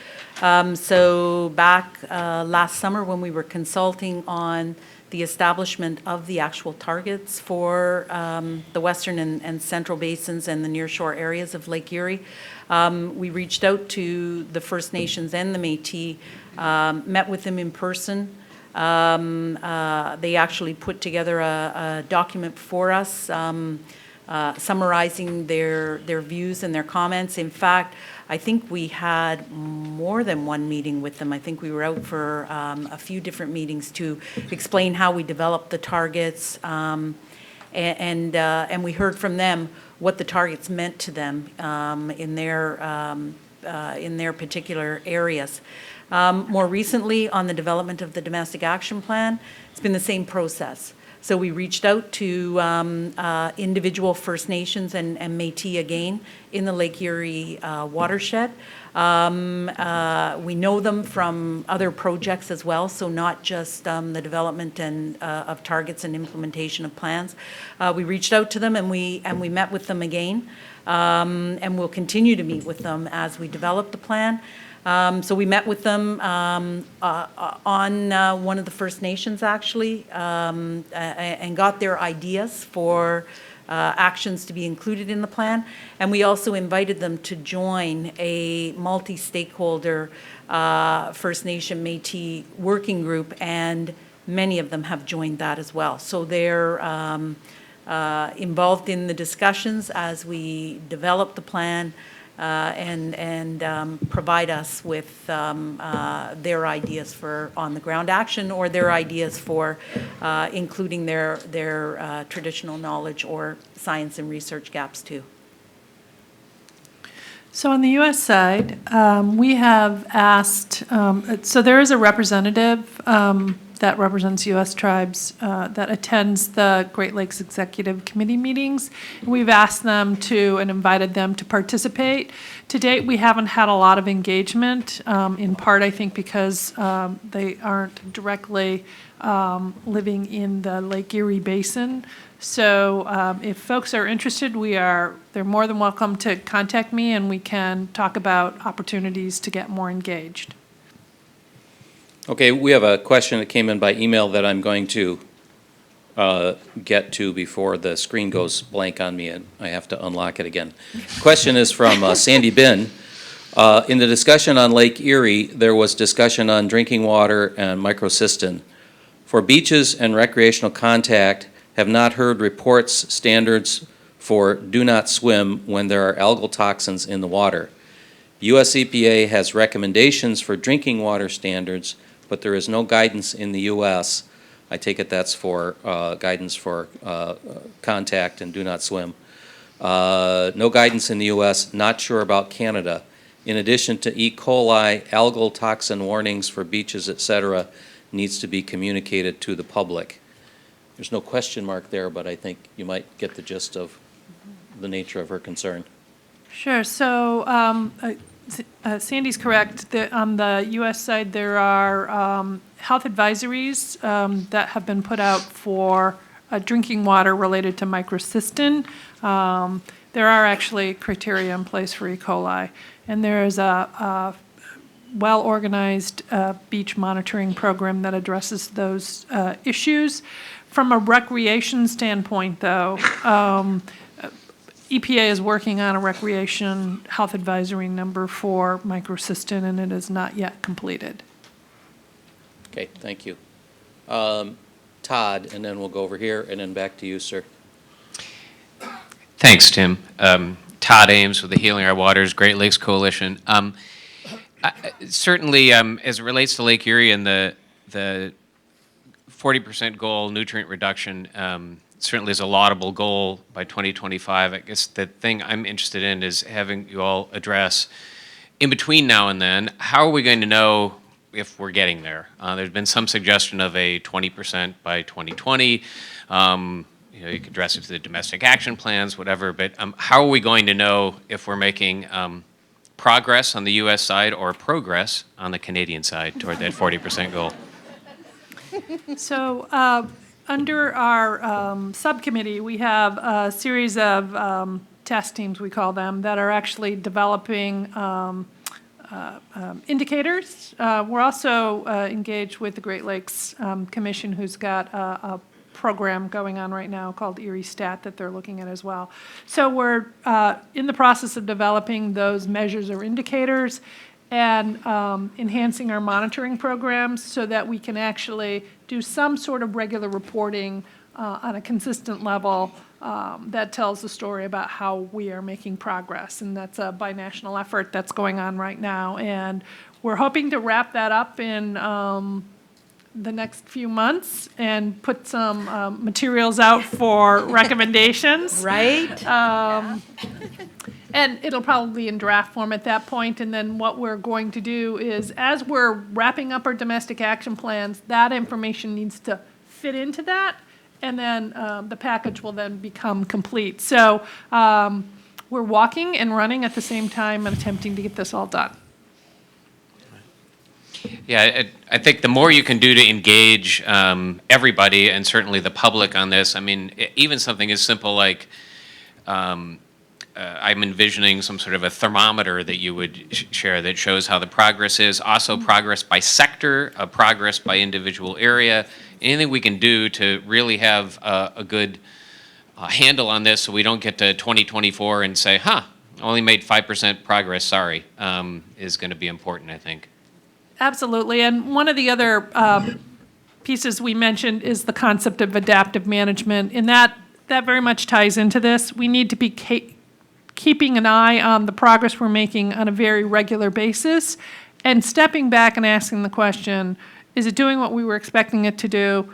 So back last summer, when we were consulting on the establishment of the actual targets for the western and central basins and the nearshore areas of Lake Erie, we reached out to the First Nations and the Métis, met with them in person. They actually put together a document for us summarizing their views and their comments. In fact, I think we had more than one meeting with them. I think we were out for a few different meetings to explain how we developed the targets, and we heard from them what the targets meant to them in their particular areas. More recently, on the development of the domestic action plan, it's been the same process. So we reached out to individual First Nations and Métis again in the Lake Erie watershed. We know them from other projects as well, so not just the development of targets and implementation of plans. We reached out to them and we met with them again, and we'll continue to meet with them as we develop the plan. So we met with them on one of the First Nations, actually, and got their ideas for actions to be included in the plan. And we also invited them to join a multi-stakeholder First Nation Métis working group, and many of them have joined that as well. So they're involved in the discussions as we develop the plan, and provide us with their ideas for on-the-ground action, or their ideas for including their traditional knowledge or science and research gaps too. So on the U.S. side, we have asked, so there is a representative that represents U.S. tribes that attends the Great Lakes Executive Committee meetings. We've asked them to and invited them to participate. To date, we haven't had a lot of engagement, in part, I think, because they aren't directly living in the Lake Erie Basin. So if folks are interested, they're more than welcome to contact me, and we can talk about opportunities to get more engaged. Okay, we have a question that came in by email that I'm going to get to before the screen goes blank on me and I have to unlock it again. Question is from Sandy Bin. In the discussion on Lake Erie, there was discussion on drinking water and microcystin. For beaches and recreational contact, have not heard reports standards for do not swim when there are algal toxins in the water. US EPA has recommendations for drinking water standards, but there is no guidance in the US. I take it that's for guidance for contact and do not swim. No guidance in the US, not sure about Canada. In addition to E. coli, algal toxin warnings for beaches, et cetera, needs to be communicated to the public. There's no question mark there, but I think you might get the gist of the nature of her concern. Sure. So Sandy's correct. On the U.S. side, there are health advisories that have been put out for drinking water related to microcystin. There are actually criteria in place for E. coli, and there is a well-organized beach monitoring program that addresses those issues. From a recreation standpoint, though, EPA is working on a recreation health advisory number for microcystin, and it is not yet completed. Okay, thank you. Todd, and then we'll go over here, and then back to you, sir. Thanks, Tim. Todd Ames with the Healing Our Waters Great Lakes Coalition. Certainly, as it relates to Lake Erie and the 40% goal, nutrient reduction, certainly is a laudable goal by 2025. I guess the thing I'm interested in is having you all address, in between now and then, how are we going to know if we're getting there? There's been some suggestion of a 20% by 2020. You could address it to the domestic action plans, whatever, but how are we going to know if we're making progress on the U.S. side or progress on the Canadian side toward that 40% goal? So under our subcommittee, we have a series of task teams, we call them, that are actually developing indicators. We're also engaged with the Great Lakes Commission, who's got a program going on right now called Erie Stat that they're looking at as well. So we're in the process of developing those measures or indicators and enhancing our monitoring programs so that we can actually do some sort of regular reporting on a consistent level that tells the story about how we are making progress. And that's a binational effort that's going on right now. And we're hoping to wrap that up in the next few months and put some materials out for recommendations. Right? And it'll probably be in draft form at that point. And then what we're going to do is, as we're wrapping up our domestic action plans, that information needs to fit into that. And then the package will then become complete. So we're walking and running at the same time and attempting to get this all done. Yeah, I think the more you can do to engage everybody and certainly the public on this, I mean, even something as simple like I'm envisioning some sort of a thermometer that you would share that shows how the progress is, also progress by sector, progress by individual area, anything we can do to really have a good handle on this so we don't get to 2024 and say, only made 5% progress, sorry, is going to be important, I think. Absolutely. And one of the other pieces we mentioned is the concept of adaptive management, and that very much ties into this. We need to be keeping an eye on the progress we're making on a very regular basis and stepping back and asking the question, is it doing what we were expecting it to do?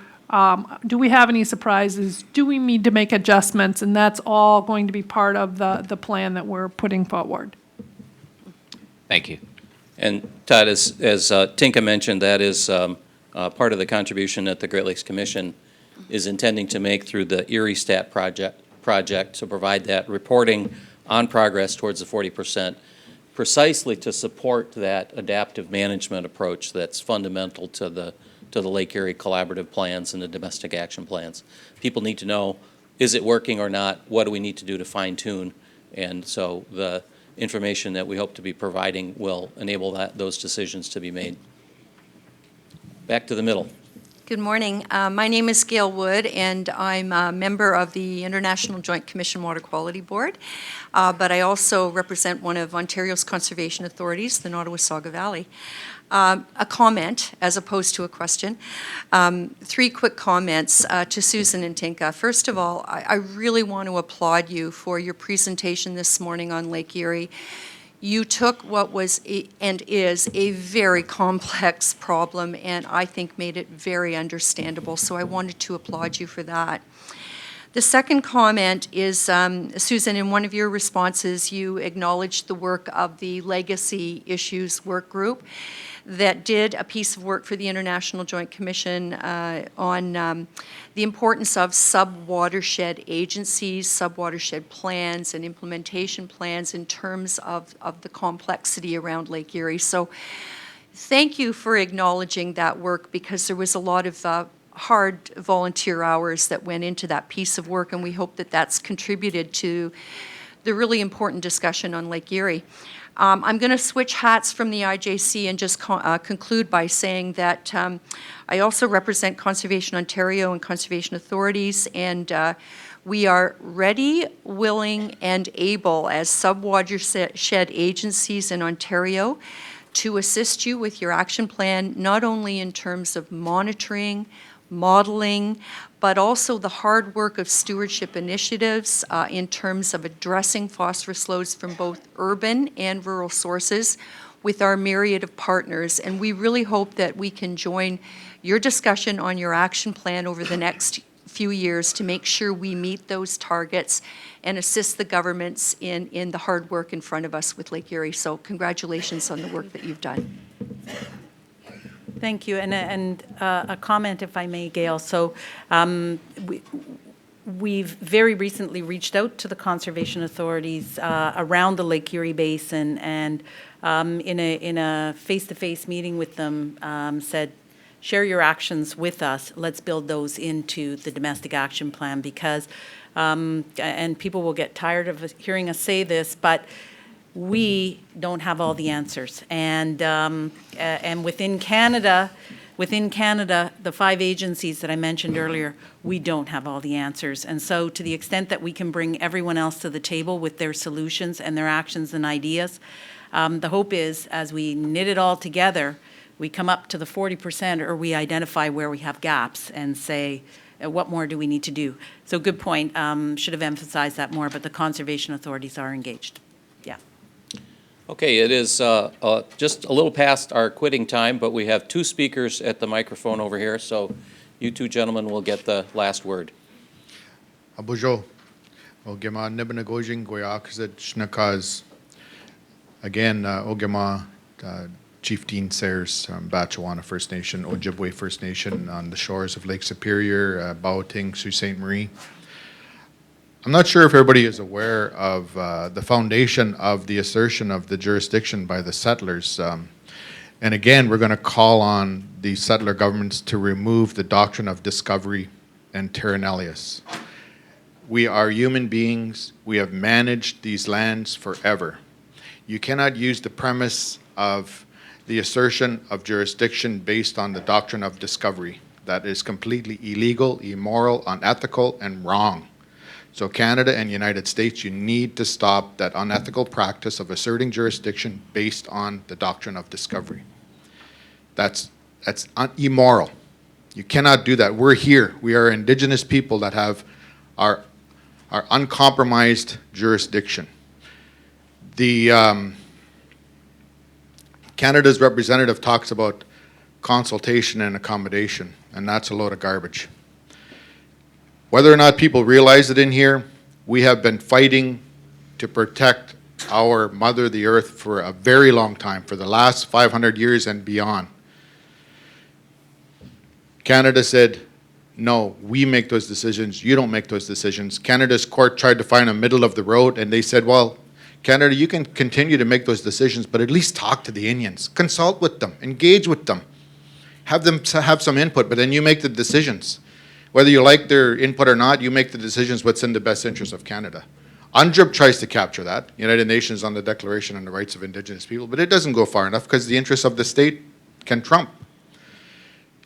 Do we have any surprises? Do we need to make adjustments? And that's all going to be part of the plan that we're putting forward. Thank you. And Todd, as Tinka mentioned, that is part of the contribution that the Great Lakes Commission is intending to make through the Erie Stat project to provide that reporting on progress towards the 40%, precisely to support that adaptive management approach that's fundamental to the Lake Erie collaborative plans and the domestic action plans. People need to know, is it working or not? What do we need to do to fine tune? And so the information that we hope to be providing will enable those decisions to be made. Back to the middle. Good morning. My name is Gail Wood, and I'm a member of the International Joint Commission Water Quality Board, but I also represent one of Ontario's conservation authorities, the Nottawasaga Valley. A comment as opposed to a question. 3 quick comments to Susan and Tinka. First of all, I really want to applaud you for your presentation this morning on Lake Erie. You took what was and is a very complex problem and I think made it very understandable, so I wanted to applaud you for that. The second comment is, Susan, in one of your responses, you acknowledged the work of the Legacy Issues Work Group that did a piece of work for the International Joint Commission on the importance of sub-watershed agencies, sub-watershed plans, and implementation plans in terms of the complexity around Lake Erie. So thank you for acknowledging that work, because there was a lot of hard volunteer hours that went into that piece of work, and we hope that that's contributed to the really important discussion on Lake Erie. I'm going to switch hats from the IJC and just conclude by saying that I also represent Conservation Ontario and conservation authorities, and we are ready, willing, and able as sub-watershed agencies in Ontario to assist you with your action plan, not only in terms of monitoring, modeling, but also the hard work of stewardship initiatives in terms of addressing phosphorus loads from both urban and rural sources with our myriad of partners. And we really hope that we can join your discussion on your action plan over the next few years to make sure we meet those targets and assist the governments in the hard work in front of us with Lake Erie. So congratulations on the work that you've done. Thank you. And a comment, if I may, Gail. So we've very recently reached out to the conservation authorities around the Lake Erie Basin, and in a face-to-face meeting with them said, share your actions with us. Let's build those into the domestic action plan, because, and people will get tired of hearing us say this, but we don't have all the answers. And within Canada, the 5 agencies that I mentioned earlier, we don't have all the answers. And so to the extent that we can bring everyone else to the table with their solutions and their actions and ideas, the hope is, as we knit it all together, we come up to the 40%, or we identify where we have gaps and say, what more do we need to do? So good point. Should have emphasized that more, but the conservation authorities are engaged. Yeah. Okay, it is just a little past our quitting time, but we have 2 speakers at the microphone over here, so you 2 gentlemen will get the last word. Abujo, Ogema Nibinagojing Goyakzit Shnakaz. Again, Ogema, Chief Dean Sayers, Batchewana First Nation, Ojibwe First Nation on the shores of Lake Superior, Baoting, Sault Ste. Marie. I'm not sure if everybody is aware of the foundation of the assertion of the jurisdiction by the settlers. And again, we're going to call on the settler governments to remove the doctrine of discovery and terra nullius. We are human beings. We have managed these lands forever. You cannot use the premise of the assertion of jurisdiction based on the doctrine of discovery. That is completely illegal, immoral, unethical, and wrong. So Canada and United States, you need to stop that unethical practice of asserting jurisdiction based on the doctrine of discovery. That's immoral. You cannot do that. We're here. We are Indigenous people that have our uncompromised jurisdiction. Canada's representative talks about consultation and accommodation, and that's a load of garbage. Whether or not people realize it in here, we have been fighting to protect our mother, the earth, for a very long time, for the last 500 years and beyond. Canada said, no, we make those decisions, you don't make those decisions. Canada's court tried to find a middle of the road, and they said, well, Canada, you can continue to make those decisions, but at least talk to the Indians. Consult with them, engage with them. Have them have some input, but then you make the decisions. Whether you like their input or not, you make the decisions what's in the best interest of Canada. UNDRIP tries to capture that, United Nations on the Declaration on the Rights of Indigenous People, but it doesn't go far enough because the interests of the state can trump.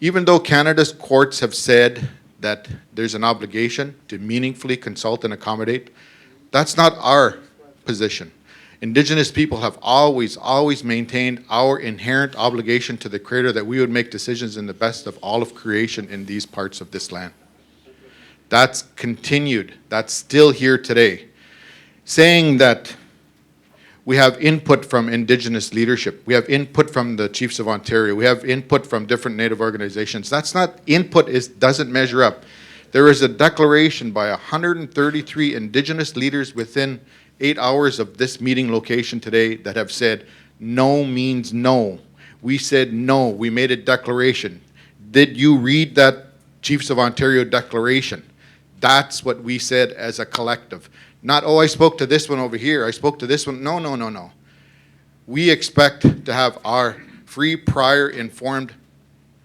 Even though Canada's courts have said that there's an obligation to meaningfully consult and accommodate, that's not our position. Indigenous people have always maintained our inherent obligation to the Creator that we would make decisions in the best of all of creation in these parts of this land. That's continued. That's still here today. Saying that we have input from Indigenous leadership, we have input from the Chiefs of Ontario, we have input from different Native organizations. That's not, input doesn't measure up. There is a declaration by 133 Indigenous leaders within 8 hours of this meeting location today that have said no means no. We said no. We made a declaration. Did you read that Chiefs of Ontario declaration? That's what we said as a collective. Not, oh, I spoke to this one over here. I spoke to this one. No, no, no, no. We expect to have our free, prior, informed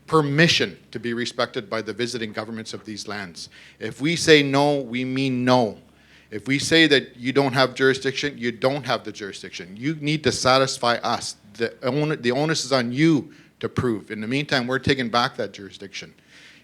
permission to be respected by the visiting governments of these lands. If we say no, we mean no. If we say that you don't have jurisdiction, you don't have the jurisdiction. You need to satisfy us. The onus is on you to prove. In the meantime, we're taking back that jurisdiction.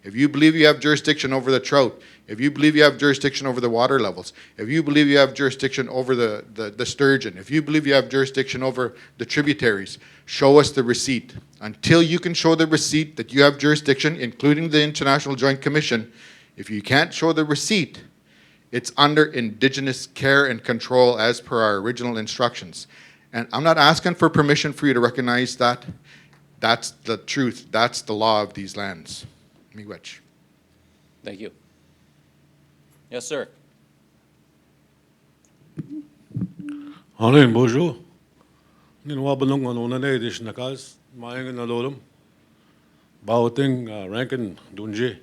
If you believe you have jurisdiction over the trout, if you believe you have jurisdiction over the water levels, if you believe you have jurisdiction over the sturgeon, if you believe you have jurisdiction over the tributaries, show us the receipt. Until you can show the receipt that you have jurisdiction, including the International Joint Commission, if you can't show the receipt, it's under Indigenous care and control as per our original instructions. And I'm not asking for permission for you to recognize that. That's the truth. That's the law of these lands. Miigwech. Thank you. Yes, sir. Alain, bonjour. Ninwa banong ano na edish nakas, maayang na lolom. Bawating rankin dunje.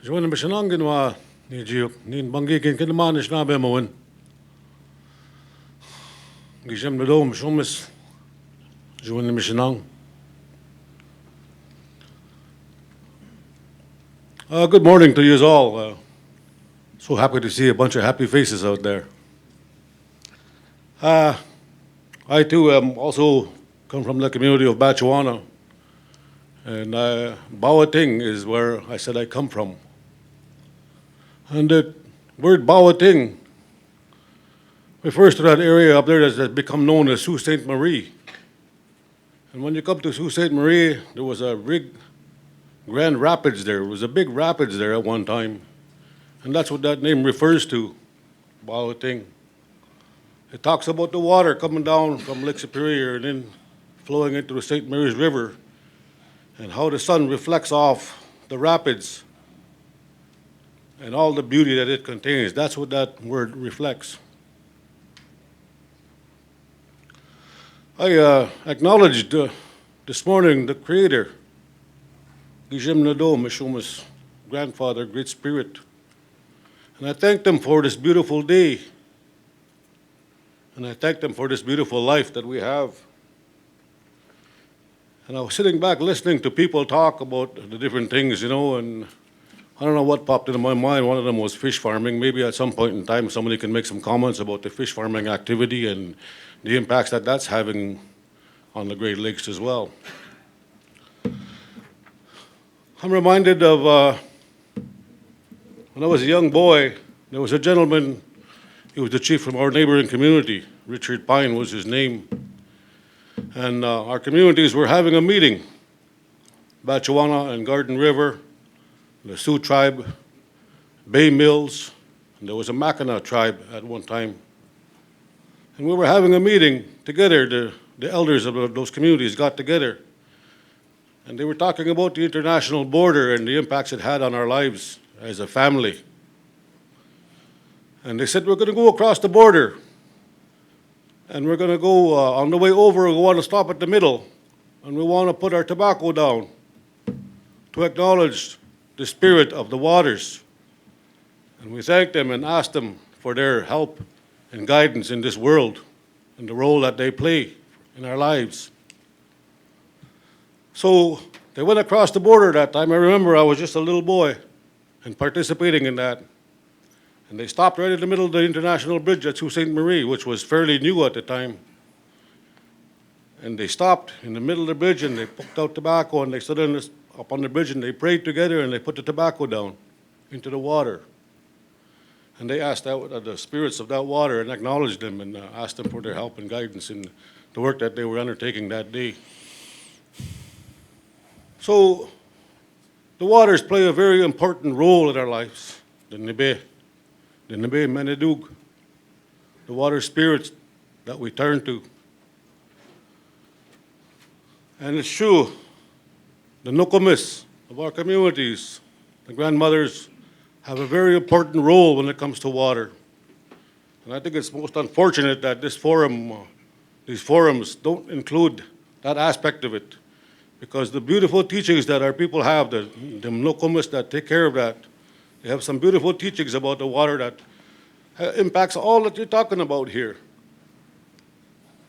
Joan mishanang ginwa ni Gio, nin bangikin kinamanish na be mawin. Gishem na dom shumis. Joan mishanang. Good morning to you all. So happy to see a bunch of happy faces out there. I too also come from the community of Batchewana, and Bawating is where I said I come from. And the word Bawating refers to that area up there that has become known as Sault Ste. Marie. And when you come to Sault Ste. Marie, there was a big Grand Rapids there. It was a big rapids there at one time. And that's what that name refers to, Bawating. It talks about the water coming down from Lake Superior and then flowing into the St. Mary's River and how the sun reflects off the rapids and all the beauty that it contains. That's what that word reflects. I acknowledged this morning the Creator, Gijim Nado, Mishuma's grandfather, Great Spirit. And I thank them for this beautiful day. And I thank them for this beautiful life that we have. And I was sitting back listening to people talk about the different things, you know, and I don't know what popped into my mind. One of them was fish farming. Maybe at some point in time, somebody can make some comments about the fish farming activity and the impacts that that's having on the Great Lakes as well. I'm reminded of when I was a young boy, there was a gentleman, he was the chief from our neighboring community. Richard Pine was his name. And our communities were having a meeting. Batchewana and Garden River, the Sioux tribe, Bay Mills, and there was a Mackinac tribe at one time. And we were having a meeting together, the elders of those communities got together. And they were talking about the international border and the impacts it had on our lives as a family. And they said, we're going to go across the border. And we're going to go, on the way over, we want to stop at the middle. And we want to put our tobacco down to acknowledge the spirit of the waters. And we thanked them and asked them for their help and guidance in this world and the role that they play in our lives. So they went across the border that time. I remember I was just a little boy and participating in that. And they stopped right in the middle of the international bridge at Sault Ste. Marie, which was fairly new at the time. And they stopped in the middle of the bridge and they poked out tobacco and they stood up on the bridge and they prayed together and they put the tobacco down into the water. And they asked the spirits of that water and acknowledged them and asked them for their help and guidance in the work that they were undertaking that day. So the waters play a very important role in our lives. The Nebe Menedug, the water spirits that we turn to. And it's true, the Nokomis of our communities, the grandmothers, have a very important role when it comes to water. And I think it's most unfortunate that these forums don't include that aspect of it. Because the beautiful teachings that our people have, the Nokomis that take care of that, they have some beautiful teachings about the water that impacts all that you're talking about here.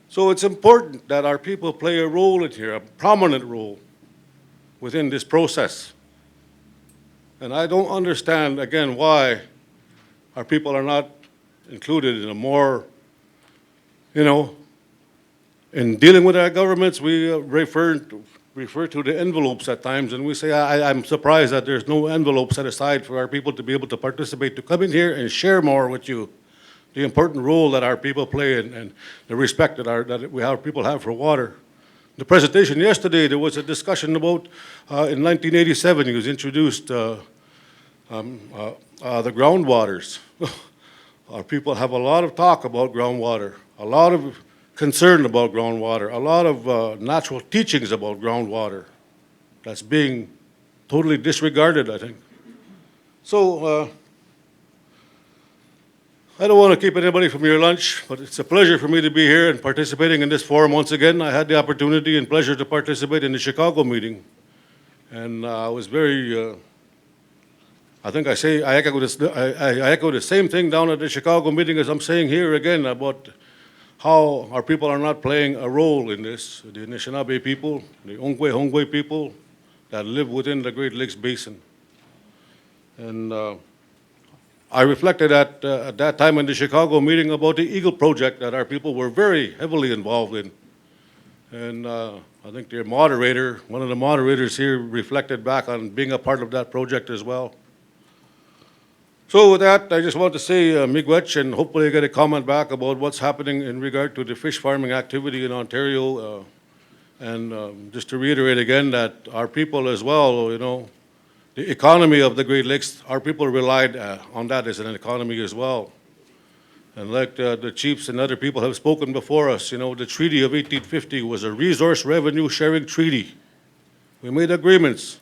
So it's important that our people play a role in here, a prominent role within this process. And I don't understand, again, why our people are not included in a more, in dealing with our governments, we refer to the envelopes at times, and we say, I'm surprised that there's no envelope set aside for our people to be able to participate, to come in here and share more with you the important role that our people play and the respect that people have for water. The presentation yesterday, there was a discussion about, in 1987, it was introduced the groundwaters. Our people have a lot of talk about groundwater, a lot of concern about groundwater, a lot of natural teachings about groundwater that's being totally disregarded, I think. So I don't want to keep anybody from your lunch, but it's a pleasure for me to be here and participating in this forum once again. I had the opportunity and pleasure to participate in the Chicago meeting. And I was very, I think I echo the same thing down at the Chicago meeting as I'm saying here again about how our people are not playing a role in this. The Anishinaabe people, the Ongwe people that live within the Great Lakes Basin. And I reflected at that time in the Chicago meeting about the Eagle Project that our people were very heavily involved in. And I think their moderator, one of the moderators here, reflected back on being a part of that project as well. So with that, I just want to say miigwech and hopefully get a comment back about what's happening in regard to the fish farming activity in Ontario. And just to reiterate again that our people as well, the economy of the Great Lakes, our people relied on that as an economy as well. And like the chiefs and other people have spoken before us, the Treaty of 1850 was a resource revenue sharing treaty. We made agreements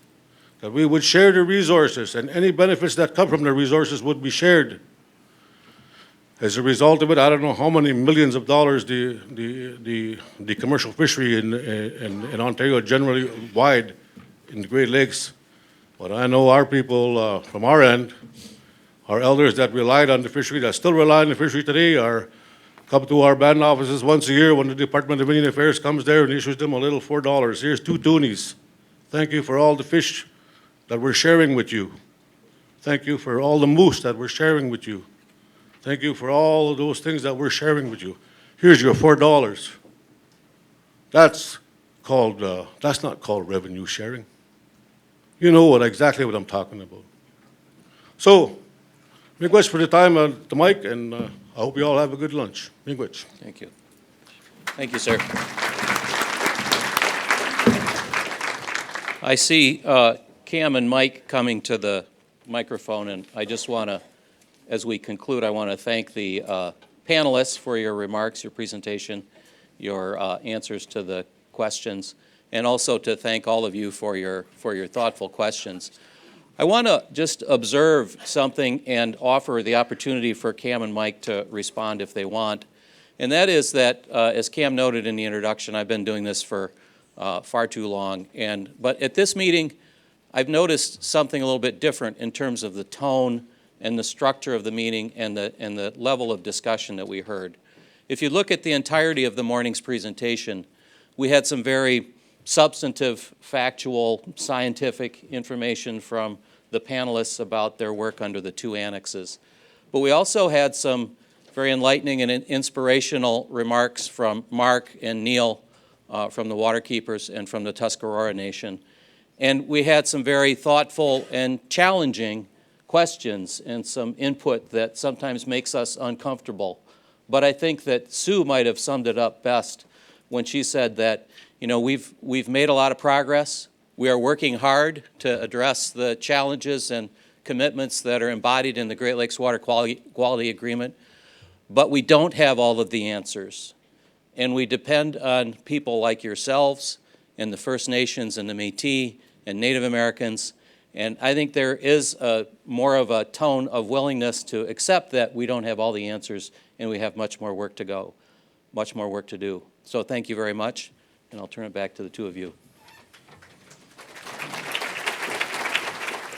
that we would share the resources and any benefits that come from the resources would be shared. As a result of it, I don't know how many millions of dollars the commercial fishery in Ontario generally wide in the Great Lakes. But I know our people from our end, our elders that relied on the fishery, that still rely on the fishery today, come to our band offices once a year when the Department of Indian Affairs comes there and issues them a little $4. Here's 2 toonies. Thank you for all the fish that we're sharing with you. Thank you for all the moose that we're sharing with you. Thank you for all of those things that we're sharing with you. Here's your $4. That's not called revenue sharing. You know exactly what I'm talking about. So, miigwech for the time on the mic, and I hope you all have a good lunch. Miigwech. Thank you. Thank you, sir. I see Cam and Mike coming to the microphone, and I just want to, as we conclude, I want to thank the panelists for your remarks, your presentation, your answers to the questions, and also to thank all of you for your thoughtful questions. I want to just observe something and offer the opportunity for Cam and Mike to respond if they want. And that is that, as Cam noted in the introduction, I've been doing this for far too long. But at this meeting, I've noticed something a little bit different in terms of the tone and the structure of the meeting and the level of discussion that we heard. If you look at the entirety of the morning's presentation, we had some very substantive, factual, scientific information from the panelists about their work under the two annexes. But we also had some very enlightening and inspirational remarks from Mark and Neil from the Waterkeepers and from the Tuscarora Nation. And we had some very thoughtful and challenging questions and some input that sometimes makes us uncomfortable. But I think that Sue might have summed it up best when she said that, you know, we've made a lot of progress. We are working hard to address the challenges and commitments that are embodied in the Great Lakes Water Quality Agreement, but we don't have all of the answers. And we depend on people like yourselves and the First Nations and the Métis and Native Americans. And I think there is more of a tone of willingness to accept that we don't have all the answers and we have much more work to go, much more work to do. So thank you very much, and I'll turn it back to the two of you.